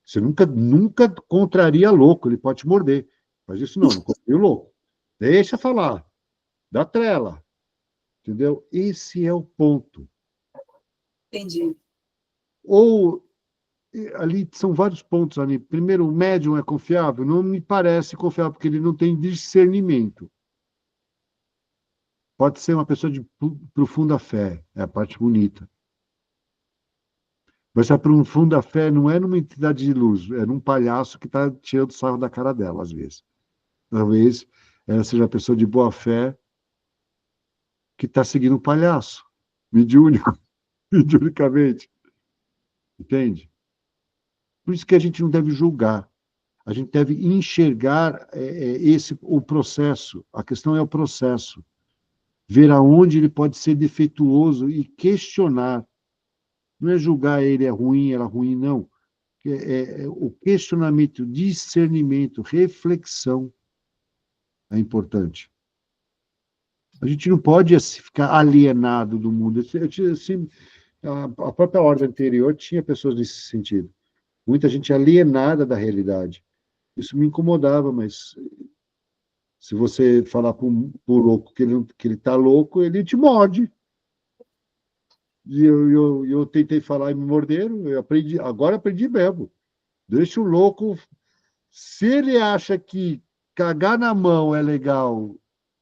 Você nunca contraria louco, ele pode te morder. Faz isso não contraria o louco. Deixa falar, dá trela, entendeu? Esse é o ponto. Entendi. Ou, ali são vários pontos ali. Primeiro, o médium é confiável? Não me parece confiável, porque ele não tem discernimento. Pode ser uma pessoa de profunda fé, é a parte bonita. Mas a profunda fé não é numa entidade de luz, é num palhaço que está tirando sarro da cara dela, às vezes. Talvez ela seja uma pessoa de boa fé que está seguindo um palhaço, mediúnico, mediunicamente. Entende? Por isso que a gente não deve julgar. A gente deve enxergar o processo. A questão é o processo. Ver aonde ele pode ser defeituoso e questionar. Não é julgar ele é ruim, ela é ruim, não. O questionamento, discernimento, reflexão é importante. A gente não pode ficar alienado do mundo. Assim, a própria ordem anterior tinha pessoas nesse sentido. Muita gente alienada da realidade. Isso me incomodava, mas se você falar para o louco que ele está louco, ele te morde. E eu tentei falar e me morderam, agora aprendi mesmo. Deixa o louco. Se ele acha que cagar na mão é legal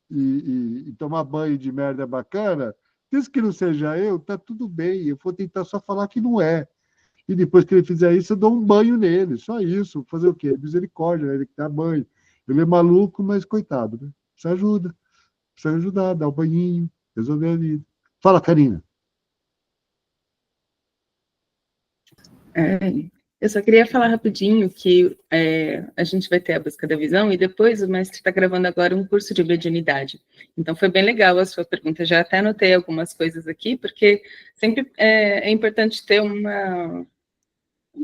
e tomar banho de merda é bacana, desde que não seja eu, tá tudo bem. Eu vou tentar só falar que não é. E depois que ele fizer isso, eu dou um banho nele. Só isso. Fazer o quê? Misericórdia, né? Ele que dá banho. Ele é maluco, mas coitado, né? Precisa ajuda. Precisa ajudar, dar um banhinho, resolver a vida. Fala, Karina. Eu só queria falar rapidinho que a gente vai ter a busca da visão e depois o mestre está gravando agora um curso de mediunidade. Então foi bem legal a sua pergunta. Já até anotei algumas coisas aqui, porque sempre é importante ter um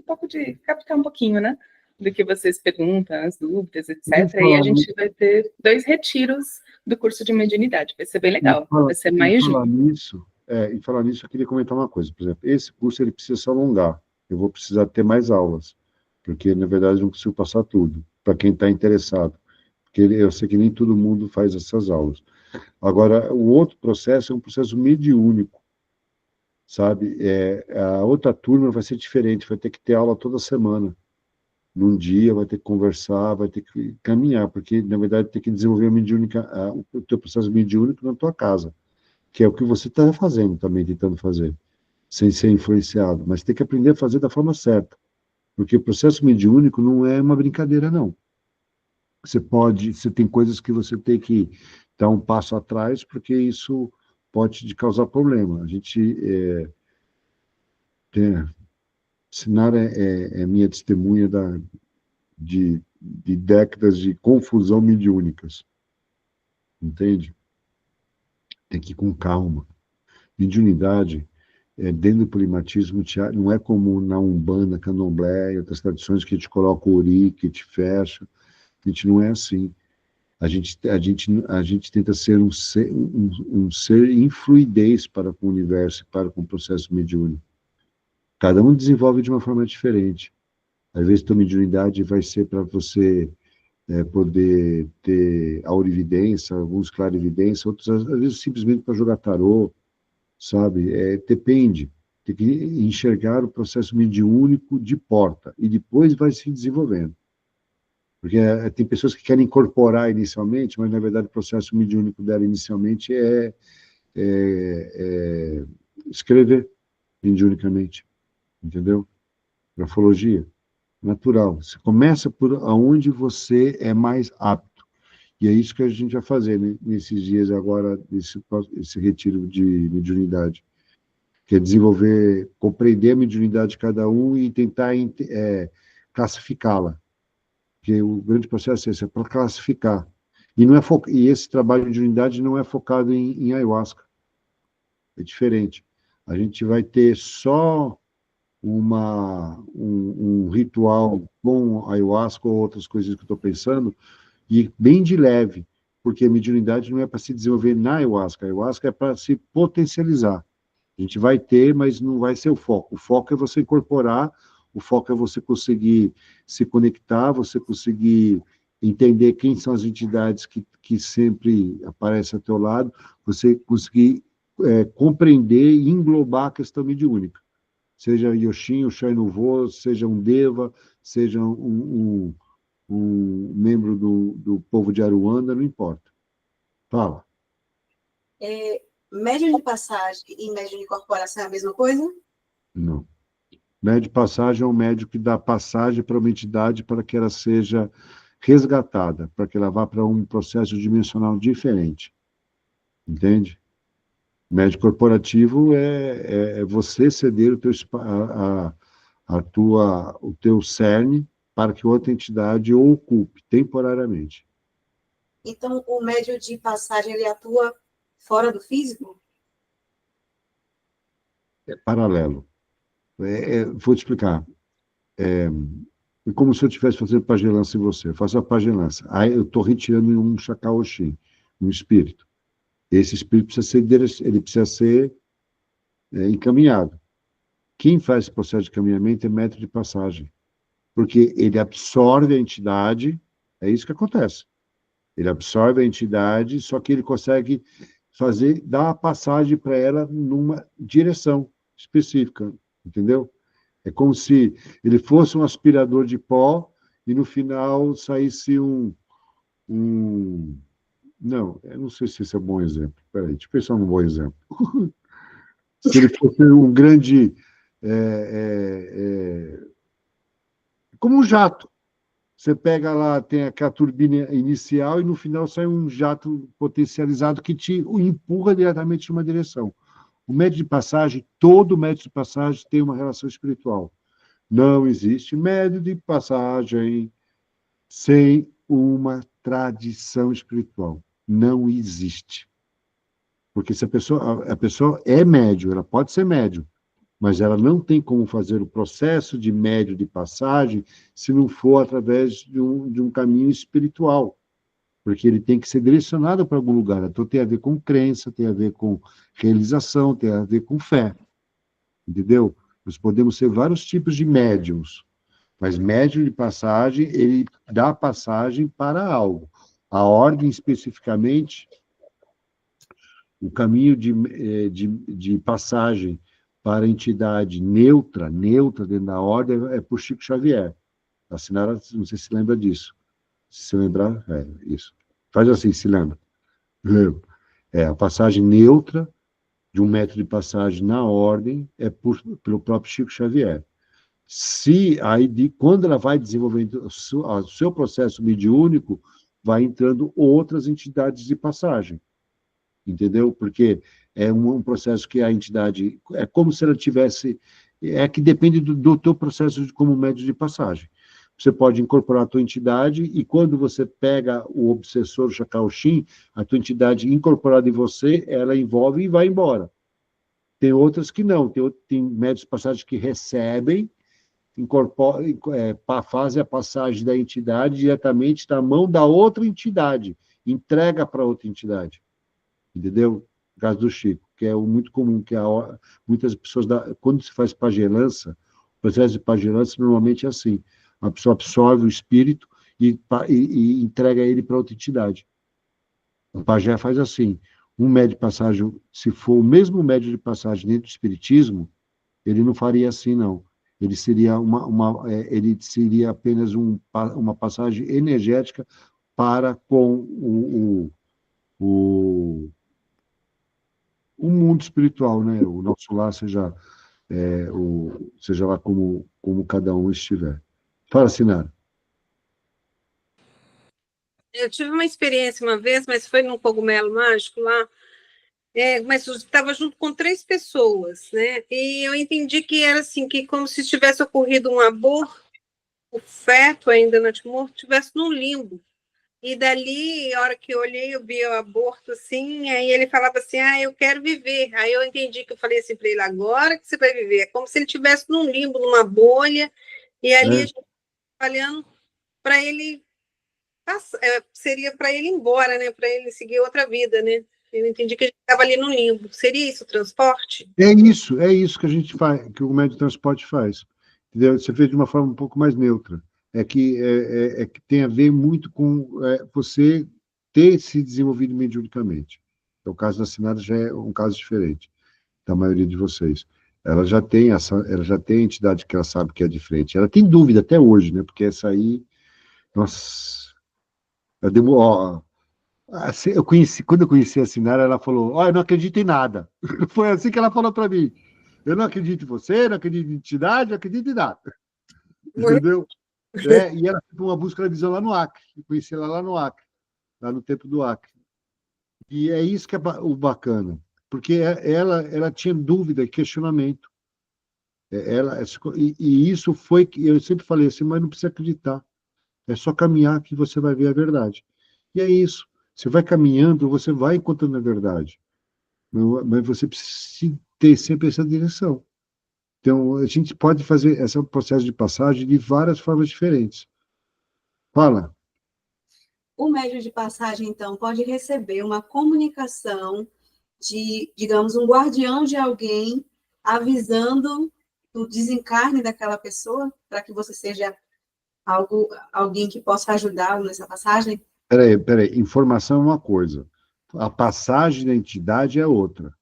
pouco de captar um pouquinho, né? Do que vocês perguntam, as dúvidas, etc. E a gente vai ter 2 retiros do curso de mediunidade. Vai ser bem legal. Vai ser maio e junho. Em falar nisso, eu queria comentar uma coisa. Por exemplo, esse curso ele precisa se alongar. Eu vou precisar ter mais aulas, porque, na verdade, não consigo passar tudo, para quem está interessado. Porque eu sei que nem todo mundo faz essas aulas. Agora, o outro processo é um processo mediúnico, sabe? A outra turma vai ser diferente, vai ter que ter aula toda semana. Num dia, vai ter que conversar, vai ter que caminhar, porque, na verdade, tem que desenvolver o teu processo mediúnico na tua casa, que é o que você está fazendo também, tentando fazer, sem ser influenciado, mas tem que aprender a fazer da forma certa, porque o processo mediúnico não é uma brincadeira, não. Você tem coisas que você tem que dar um passo atrás, porque isso pode te causar problema. A gente Sinara é minha testemunha de décadas de confusão mediúnicas, entende? Tem que ir com calma. Mediunidade, dentro do polimatismo, não é como na Umbanda, Candomblé e outras tradições que te coloca o ori, que te fecha. A gente não é assim. A gente tenta ser um ser em fluidez para com o universo, para com o processo mediúnico. Cada um desenvolve de uma forma diferente. Às vezes, tua mediunidade vai ser para você poder ter aurividência, alguns clarividência, outros, às vezes, simplesmente para jogar tarô, sabe? Depende. Tem que enxergar o processo mediúnico de porta, e depois vai se desenvolvendo. Porque tem pessoas que querem incorporar inicialmente, mas, na verdade, o processo mediúnico dela inicialmente é escrever mediunicamente, entendeu? Grafologia. Natural. Você começa por onde você é mais apto. E é isso que a gente vai fazer, né, nesses dias agora, esse retiro de mediunidade. Que é desenvolver, compreender a mediunidade de cada um e tentar classificá-la. Porque o grande processo é esse, é para classificar. E esse trabalho de mediunidade não é focado em ayahuasca. É diferente. A gente vai ter só um ritual com ayahuasca ou outras coisas que eu estou pensando, e bem de leve, porque a mediunidade não é para se desenvolver na ayahuasca. A ayahuasca é para se potencializar. A gente vai ter, mas não vai ser o foco. O foco é você incorporar, o foco é você conseguir se conectar, você conseguir entender quem são as entidades que sempre aparecem ao teu lado, você conseguir compreender e englobar a questão mediúnica. Seja Yoshin, o Shai Nuvo, seja um Deva, seja um membro do povo de Aruanda, não importa. Fala. Médium de passagem e médium de incorporação é a mesma coisa? Não. Médium de passagem é um médium que dá passagem para uma entidade para que ela seja resgatada, para que ela vá para um processo dimensional diferente. Entende? Médium corporativo é você ceder o teu cerne para que outra entidade o ocupe temporariamente. Então, o médium de passagem, ele atua fora do físico? É paralelo. Vou te explicar. É como se eu estivesse fazendo pagelança em você. Eu faço a pagelança. Aí eu estou retirando um Shakaoshin, um espírito. Esse espírito precisa ser encaminhado. Quem faz esse processo de encaminhamento é método de passagem. Porque ele absorve a entidade, é isso que acontece. Ele absorve a entidade, só que ele consegue dar a passagem para ela numa direção específica, entendeu? É como se ele fosse um aspirador de pó e no final saísse Não, eu não sei se esse é um bom exemplo. Peraí, deixa eu pensar num bom exemplo. Se ele fosse um grande... como um jato. Você pega lá, tem aquela turbina inicial e no final sai um jato potencializado que te empurra diretamente numa direção. O médio de passagem, todo médio de passagem tem uma relação espiritual. Não existe médio de passagem sem uma tradição espiritual. Não existe. Porque se a pessoa é médio, ela pode ser médio, mas ela não tem como fazer o processo de médio de passagem se não for através de um caminho espiritual, porque ele tem que ser direcionado para algum lugar. Então tem a ver com crença, tem a ver com realização, tem a ver com fé, entendeu? Nós podemos ser vários tipos de médiums, mas médium de passagem, ele dá passagem para algo. A ordem, especificamente, o caminho de passagem para a entidade neutra dentro da ordem, é por Chico Xavier. A Sinara, não sei se lembra disso. Se lembrar, isso. Faz assim, se lembra. Lembra. A passagem neutra de um método de passagem na ordem é pelo próprio Chico Xavier. Quando ela vai desenvolvendo o seu processo mediúnico, vai entrando outras entidades de passagem. Entendeu? Porque é um processo que a entidade... É como se ela tivesse... É que depende do teu processo como médio de passagem. Você pode incorporar a tua entidade e quando você pega o obsessor, o Shakaoshin, a tua entidade incorporada em você, ela envolve e vai embora. Tem outras que não. Tem médios de passagem que recebem, fazem a passagem da entidade diretamente da mão da outra entidade. entrega para outra entidade. Entendeu? No caso do Chico, que é o muito comum, que muitas pessoas, quando se faz pagelança, o processo de pagelança normalmente é assim, a pessoa absorve o espírito e entrega ele para outra entidade. O pajé faz assim, um médio de passagem, se for o mesmo médio de passagem dentro do espiritismo, ele não faria assim, não. Ele seria, ele seria apenas uma passagem energética para com o mundo espiritual, né? O nosso lar, seja lá como cada um estiver. Fala, Sinara. Eu tive uma experiência uma vez, mas foi num cogumelo mágico lá, mas eu estava junto com 3 pessoas, né? E eu entendi que era assim, que como se tivesse ocorrido um aborto, o feto ainda natimorto estivesse num limbo. E dali, a hora que eu olhei, eu vi o aborto assim, aí ele falava assim, eu quero viver. Aí eu entendi que eu falei assim para ele, agora que você vai viver. É como se ele estivesse num limbo, numa bolha, e ali a gente trabalhando para ele seria para ele ir embora, né? Para ele seguir outra vida, né? Eu entendi que a gente estava ali no limbo. Seria isso o transporte? É isso que a gente faz, que o médio de transporte faz. Entendeu? Você fez de uma forma um pouco mais neutra. É que tem a ver muito com você ter se desenvolvido mediunicamente. O caso da Sinara já é um caso diferente da maioria de vocês. Ela já tem a entidade que ela sabe que é de frente. Ela tem dúvida até hoje, né? Porque essa aí, nossa, quando eu conheci a Sinara, ela falou, eu não acredito em nada. Foi assim que ela falou para mim. Eu não acredito em você, não acredito em entidade, não acredito em nada. Entendeu? E ela fez uma busca da visão lá no Acre. Eu conheci ela lá no Acre, lá no templo do Acre. E é isso que é o bacana. Porque ela tinha dúvida e questionamento. E isso foi que eu sempre falei assim, mas não precisa acreditar. É só caminhar que você vai ver a verdade. E é isso. Você vai caminhando, você vai encontrando a verdade. Mas você precisa ter sempre essa direção. Então, a gente pode fazer esse processo de passagem de várias formas diferentes. Fala. O médium de passagem, então, pode receber uma comunicação de, digamos, um guardião de alguém avisando do desencarne daquela pessoa, para que você seja alguém que possa ajudá-lo nessa passagem? Peraí. Informação é uma coisa. A passagem da entidade é outra.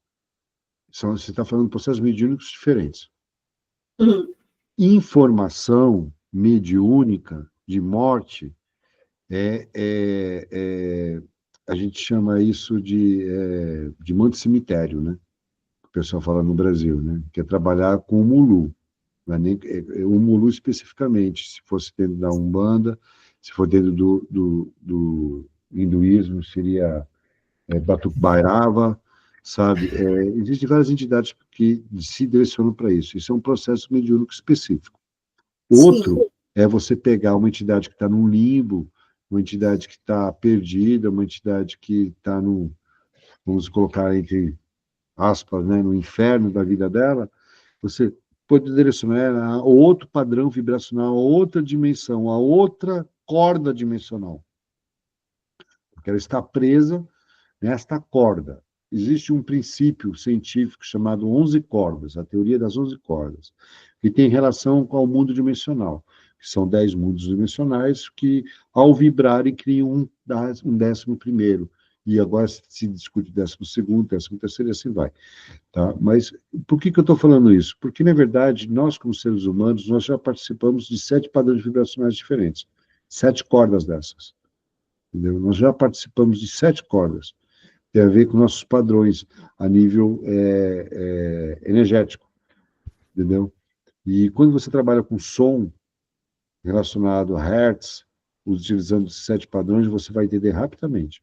Você está falando de processos mediúnicos diferentes. Uhum. Informação mediúnica de morte a gente chama isso de manto cemitério, né? O pessoal fala no Brasil, né? Que é trabalhar com o Mulu. O Mulu especificamente, se fosse dentro da Umbanda, se for dentro do hinduísmo, seria Batuque Bhairava, sabe? Existem várias entidades que se direcionam para isso. Isso é um processo mediúnico específico. Outro Sim. é você pegar uma entidade que está num limbo, uma entidade que está perdida, uma entidade que está no, vamos colocar entre aspas, né, no inferno da vida dela, você pode direcionar ela a outro padrão vibracional, a outra dimensão, a outra corda dimensional. Porque ela está presa nesta corda. Existe um princípio científico chamado 11 cordas, a teoria das 11 cordas, que tem relação com o mundo dimensional, que são 10 mundos dimensionais que, ao vibrarem, criam um 11º. E agora se discute 12º, 13º e assim vai. Tá? Mas por que eu estou falando isso? Porque, na verdade, nós, como seres humanos, nós já participamos de 7 padrões vibracionais diferentes. 7 cordas dessas. Entendeu? Nós já participamos de 7 cordas. Tem a ver com nossos padrões a nível energético. Entendeu? E quando você trabalha com som relacionado a hertz, utilizando esses 7 padrões, você vai entender rapidamente.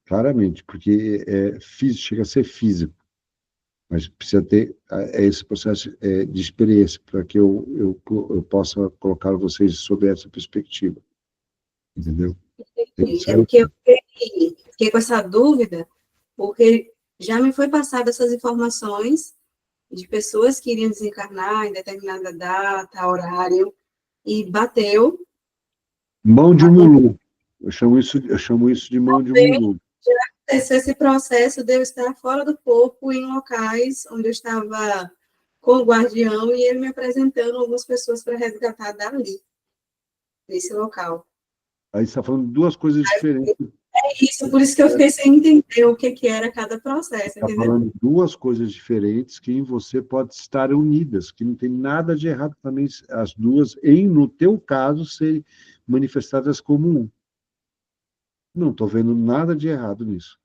Claramente, porque chega a ser físico. Mas precisa ter esse processo de experiência para que eu possa colocar vocês sob essa perspectiva. Entendeu? É porque eu fiquei com essa dúvida, porque já me foi passada essas informações de pessoas que iriam desencarnar em determinada data, horário, e bateu. Mão de um Mulu. Eu chamo isso de mão de Mungu. Esse processo de eu estar fora do corpo em locais onde eu estava com o guardião e ele me apresentando algumas pessoas para resgatar dali, nesse local. Aí você está falando de duas coisas diferentes. É isso, por isso que eu fiquei sem entender o que era cada processo, Está entendeu? falando de duas coisas diferentes que em você pode estar unidas, que não tem nada de errado também as duas, no teu caso, serem manifestadas como um. Não estou vendo nada de errado nisso.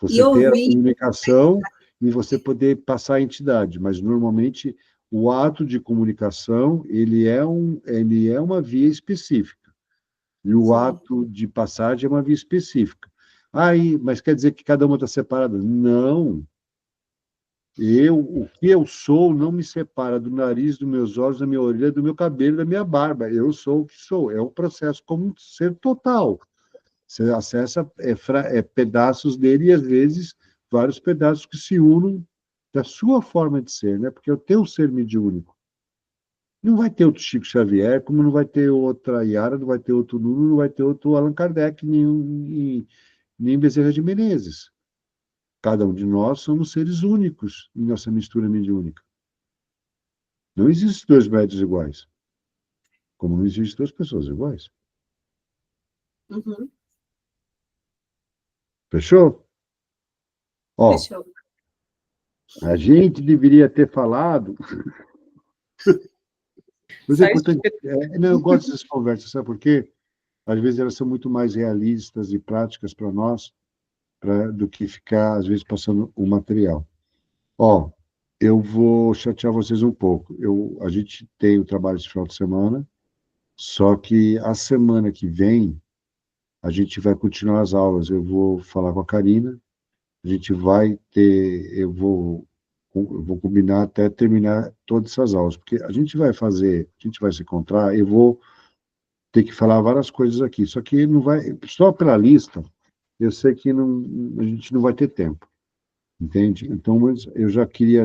Você ter a comunicação e você poder passar a entidade, mas normalmente o ato de comunicação ele é uma via específica e o ato de passagem é uma via específica. Aí, mas quer dizer que cada uma está separada? Não. O que eu sou não me separa do nariz, dos meus olhos, da minha orelha, do meu cabelo, da minha barba. Eu sou o que sou. É um processo como um ser total. Você acessa pedaços dele e, às vezes, vários pedaços que se unem da sua forma de ser, né? Porque eu tenho um ser mediúnico. Não vai ter outro Chico Xavier, como não vai ter outra Yara, não vai ter outro Nuno, não vai ter outro Allan Kardec, nem Bezerra de Menezes. Cada um de nós somos seres únicos em nossa mistura mediúnica. Não existem dois médios iguais. Como não existem duas pessoas iguais. Uhum. Fechou? Ó, Fechou. a gente deveria ter falado. Mas é importante. Não, eu gosto dessas conversas, sabe por quê? Às vezes elas são muito mais realistas e práticas para nós do que ficar, às vezes, passando o material. Ó, eu vou chatear vocês um pouco. A gente tem o trabalho esse final de semana, só que a semana que vem a gente vai continuar as aulas. Eu vou falar com a Karina, a gente vai ter, eu vou combinar até terminar todas essas aulas, porque a gente vai se encontrar, eu vou ter que falar várias coisas aqui, só que não vai, só pela lista, eu sei que a gente não vai ter tempo, entende? Então, eu já queria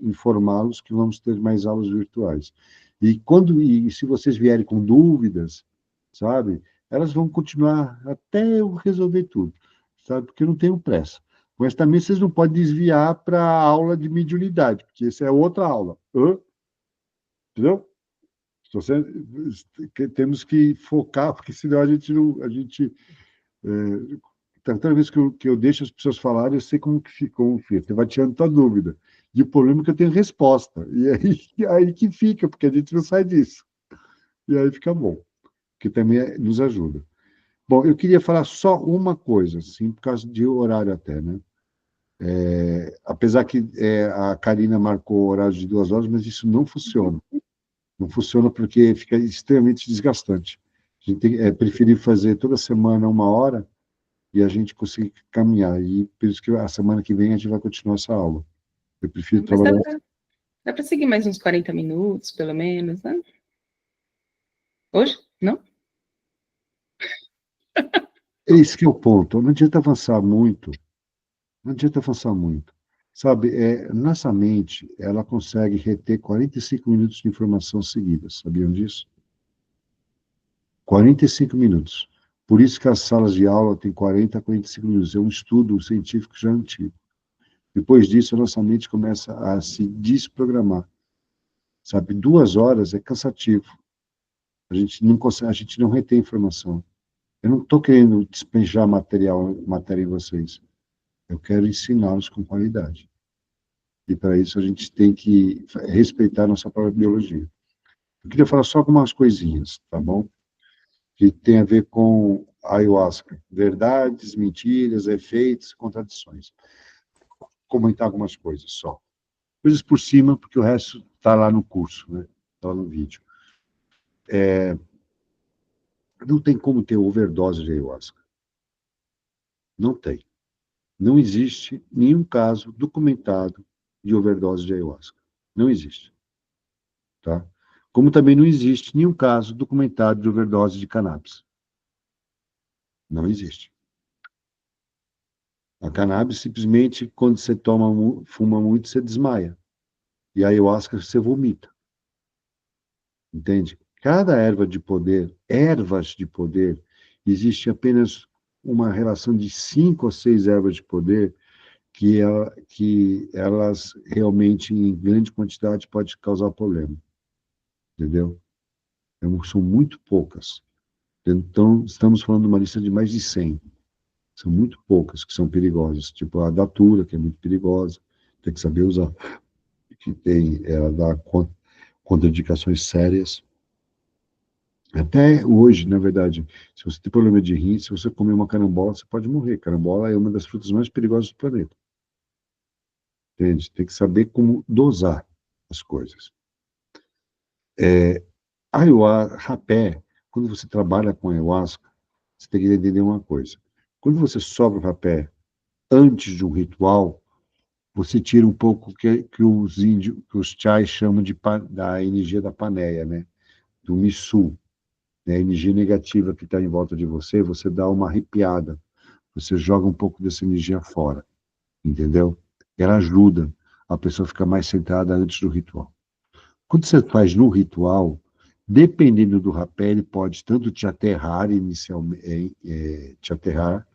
informá-los que vamos ter mais aulas virtuais. E se vocês vierem com dúvidas, sabe, elas vão continuar até eu resolver tudo, sabe, porque eu não tenho pressa. Mas também vocês não podem desviar para a aula de mediunidade, porque essa é outra aula. Entendeu? Temos que focar, porque senão a gente não. Toda vez que eu deixo as pessoas falarem, eu sei como que ficou, você vai tirando tua dúvida. E o problema é que eu tenho resposta. E aí que fica, porque a gente não sai disso. E aí fica bom, que também nos ajuda. Bom, eu queria falar só uma coisa, assim, por causa de horário até, né? Apesar que a Karina marcou o horário de 2 horas, mas isso não funciona. Não funciona porque fica extremamente desgastante. A gente preferir fazer toda semana 1 hora e a gente conseguir caminhar. E por isso que a semana que vem a gente vai continuar essa aula. Eu prefiro trabalhar... Dá para seguir mais uns 40 minutos, pelo menos, né? Hoje? Não? Esse que é o ponto. Não adianta avançar muito. Não adianta avançar muito. Sabe, nossa mente, ela consegue reter 45 minutos de informação seguidas. Sabiam disso? 45 minutos. Por isso que as salas de aula têm 40 a 45 minutos. É um estudo científico já antigo. Depois disso, a nossa mente começa a se desprogramar. Sabe, 2 horas é cansativo. A gente não consegue, a gente não retém informação. Eu não estou querendo despejar matéria em vocês. Eu quero ensiná-los com qualidade. E para isso a gente tem que respeitar a nossa própria biologia. Eu queria falar só algumas coisinhas, tá bom? Que tem a ver com a ayahuasca. Verdades, mentiras, efeitos, contradições. Comentar algumas coisas só. Coisas por cima, porque o resto está lá no curso, né? Está lá no vídeo. Não tem como ter overdose de ayahuasca. Não tem. Não existe nenhum caso documentado de overdose de ayahuasca. Não existe. Tá? Como também não existe nenhum caso documentado de overdose de cannabis. Não existe. A cannabis, simplesmente, quando você fuma muito, você desmaia. E a ayahuasca, você vomita. Entende? Cada ervas de poder, existe apenas uma relação de 5 ou 6 ervas de poder que elas realmente, em grande quantidade, pode causar problema, entendeu? Então, são muito poucas. Então, estamos falando de uma lista de mais de 100. São muito poucas que são perigosas, tipo a datura, que é muito perigosa, tem que saber usar, que ela dá contraindicações sérias. Até hoje, na verdade, se você tem problema de rim, se você comer uma carambola, você pode morrer. Carambola é uma das frutas mais perigosas do planeta. Entende? Tem que saber como dosar as coisas. Rapé, quando você trabalha com ayahuasca, você tem que entender uma coisa. Quando você sobra o rapé antes de um ritual, você tira um pouco que os índios, que os chais chamam da energia da paneia, né? Do missu, né? A energia negativa que está em volta de você, você dá uma arrepiada, você joga um pouco dessa energia fora, entendeu? Ela ajuda a pessoa a ficar mais centrada antes do ritual. Quando você faz no ritual, dependendo do rapé, ele pode tanto te aterrar inicialmente, te aterrar,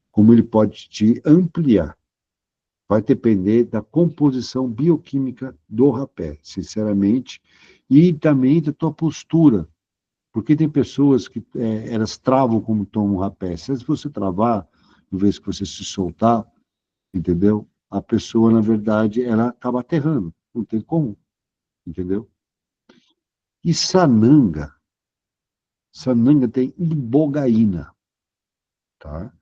como ele pode te ampliar. Vai depender da composição bioquímica do rapé, sinceramente, e também da tua postura, porque tem pessoas que elas travam como tomam rapé. Se você travar, em vez que você se soltar, entendeu? A pessoa, na verdade, ela acaba aterrando, não tem como, entendeu? E sananga tem ibogaína, tá?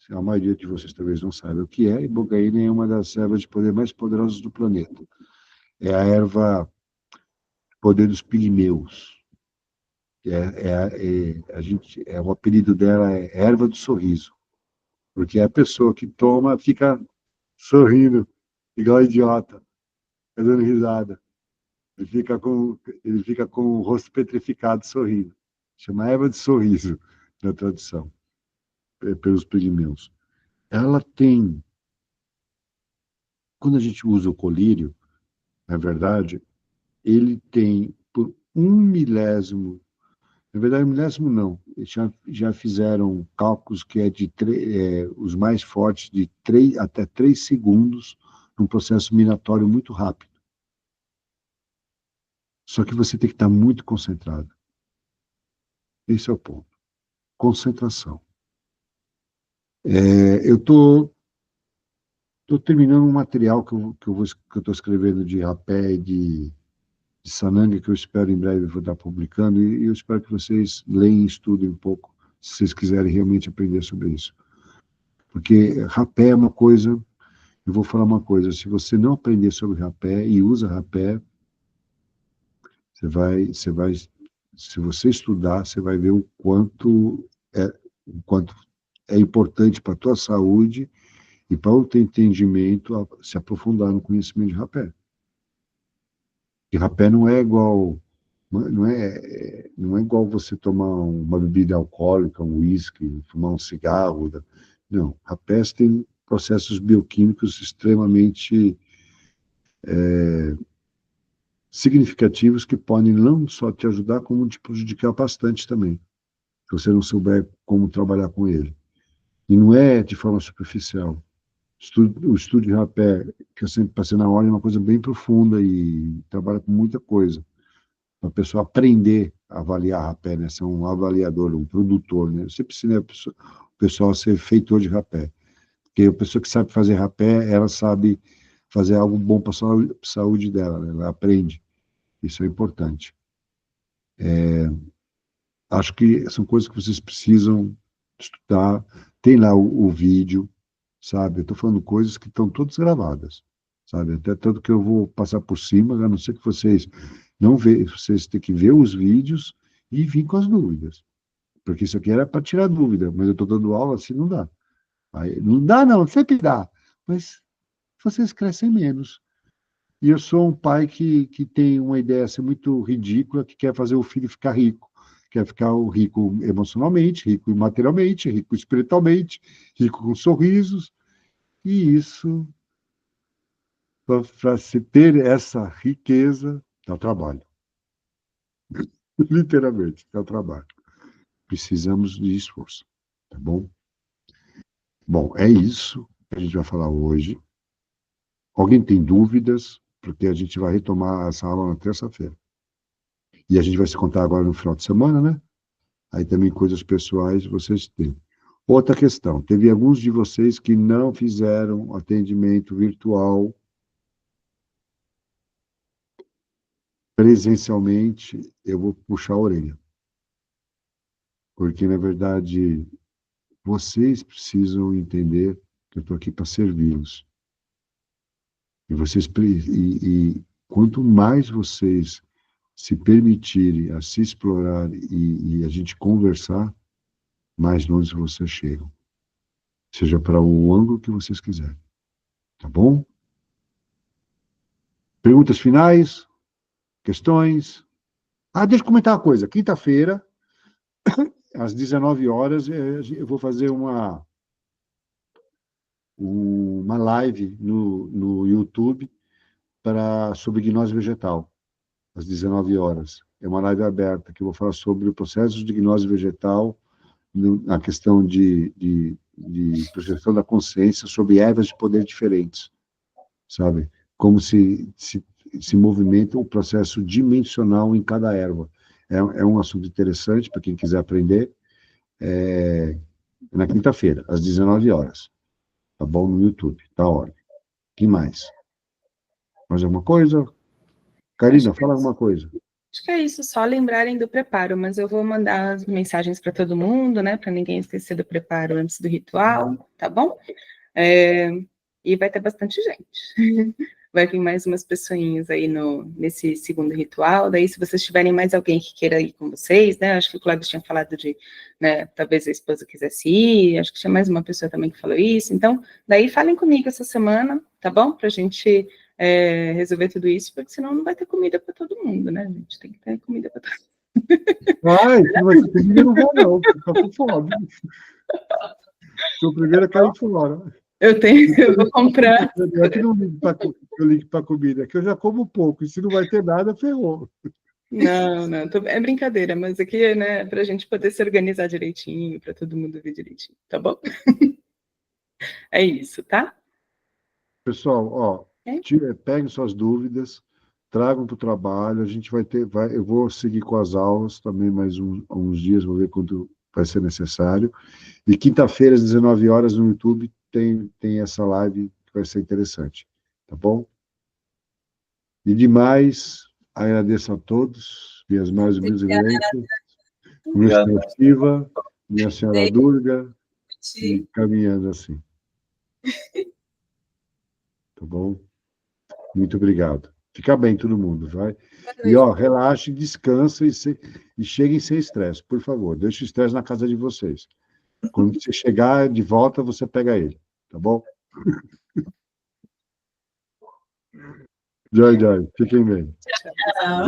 A maioria de vocês talvez não saiba o que é. Ibogaína é uma das ervas de poder mais poderosas do planeta. É a erva poder dos pigmeus. O apelido dela é erva do sorriso, porque a pessoa que toma fica sorrindo, igual idiota, dando risada. Ele fica com o rosto petrificado, sorrindo. Chama erva de sorriso, na tradução, pelos pigmeus. Ela tem, quando a gente usa o colírio, na verdade, ele tem por 1 milésimo, na verdade, 1 milésimo não, já fizeram cálculos que é os mais fortes de 3, até 3 segundos, num processo minatório muito rápido. Só que você tem que estar muito concentrado. Esse é o ponto. Concentração. Eu estou terminando um material que eu estou escrevendo de rapé e de sananga, que eu espero em breve vou estar publicando, e eu espero que vocês leem e estudem um pouco, se vocês quiserem realmente aprender sobre isso. Porque rapé é uma coisa, eu vou falar uma coisa, se você não aprender sobre rapé e usa rapé, se você estudar, você vai ver o quanto é importante para a tua saúde e para o teu entendimento se aprofundar no conhecimento de rapé. E rapé não é igual, não é igual você tomar uma bebida alcoólica, um uísque, fumar um cigarro. Não, rapés tem processos bioquímicos extremamente significativos que podem não só te ajudar, como te prejudicar bastante também, se você não souber como trabalhar com ele. E não é de forma superficial. O estudo de rapé, que eu sempre passei na hora, é uma coisa bem profunda e trabalha com muita coisa. Para a pessoa aprender a avaliar rapé, né? Ser um avaliador, um produtor, né? Eu sempre ensinei o pessoal a ser feitor de rapé. Porque a pessoa que sabe fazer rapé, ela sabe fazer algo bom para a saúde dela, né? Ela aprende. Isso é importante. Acho que são coisas que vocês precisam estudar. Tem lá o vídeo, sabe? Eu estou falando coisas que estão todas gravadas, sabe? Até tanto que eu vou passar por cima, a não ser que vocês não vejam, vocês têm que ver os vídeos e vir com as dúvidas. Porque isso aqui era para tirar dúvida, mas eu estou dando aula assim, não dá. Aí, não dá, não, sempre dá. Mas vocês crescem menos. E eu sou um pai que tem uma ideia assim, muito ridícula, que quer fazer o filho ficar rico. Quer ficar rico emocionalmente, rico materialmente, rico espiritualmente, rico com sorrisos. E isso, para se ter essa riqueza, dá trabalho. Literalmente, dá trabalho. Precisamos de esforço, tá bom? Bom, é isso que a gente vai falar hoje. Alguém tem dúvidas? Porque a gente vai retomar essa aula na terça-feira. E a gente vai se contar agora no final de semana, né? Aí também coisas pessoais vocês têm. Outra questão, teve alguns de vocês que não fizeram atendimento virtual presencialmente, eu vou puxar a orelha. Porque, na verdade, vocês precisam entender que eu estou aqui para servi-los. E quanto mais vocês se permitirem a se explorar e a gente conversar, mais longe vocês chegam. Seja para o ângulo que vocês quiserem. Tá bom? Perguntas finais? Questões? Deixa eu comentar uma coisa. Quinta-feira, às 19 horas, eu vou fazer uma live no YouTube sobre gnose vegetal, às 19 horas. É uma live aberta, que eu vou falar sobre o processo de gnose vegetal, a questão de projeção da consciência sobre ervas de poder diferentes, sabe? Como se movimenta o processo dimensional em cada erva. É um assunto interessante para quem quiser aprender. Na quinta-feira, às 19 horas. Tá bom? No YouTube, tá hora. Que mais? Mais alguma coisa? Karina, fala alguma coisa. Acho que é isso, só lembrarem do preparo, mas eu vou mandar as mensagens para todo mundo, né, para ninguém esquecer do preparo antes do ritual, tá bom? E vai ter bastante gente. Vai vir mais umas pessoinhas aí nesse segundo ritual, daí se vocês tiverem mais alguém que queira ir com vocês, né, acho que o Cláudio tinha falado de, né, talvez a esposa quisesse ir, acho que tinha mais uma pessoa também que falou isso, então, daí falem comigo essa semana, tá bom? Pra gente resolver tudo isso, porque senão não vai ter comida para todo mundo, né, gente? Tem que ter comida para todo mundo. Se não vai ter comida, eu não vou não, fica com fome. Sou o primeiro a cair fora. Eu vou comprar. Não é que eu ligo para comida, é que eu já como pouco, e se não vai ter nada, ferrou. Não, é brincadeira, mas aqui, né, para a gente poder se organizar direitinho, para todo mundo ver direitinho, tá bom? É isso, tá? Pessoal, peguem suas dúvidas, tragam para o trabalho, a gente eu vou seguir com as aulas também mais uns dias, vou ver quando vai ser necessário, e quinta-feira, às 19 horas, no YouTube, tem essa live que vai ser interessante, tá bom? E demais, agradeço a todos, minhas mais humildes reverências, minha senhora Shiva, minha senhora Durga, e caminhando assim. Tá bom? Muito obrigado. Fica bem todo mundo, vai? E, relaxe, descansa e cheguem sem estresse, por favor. Deixe o estresse na casa de vocês. Quando você chegar de volta, você pega ele, tá bom? Joy. Fiquem bem. Tchau.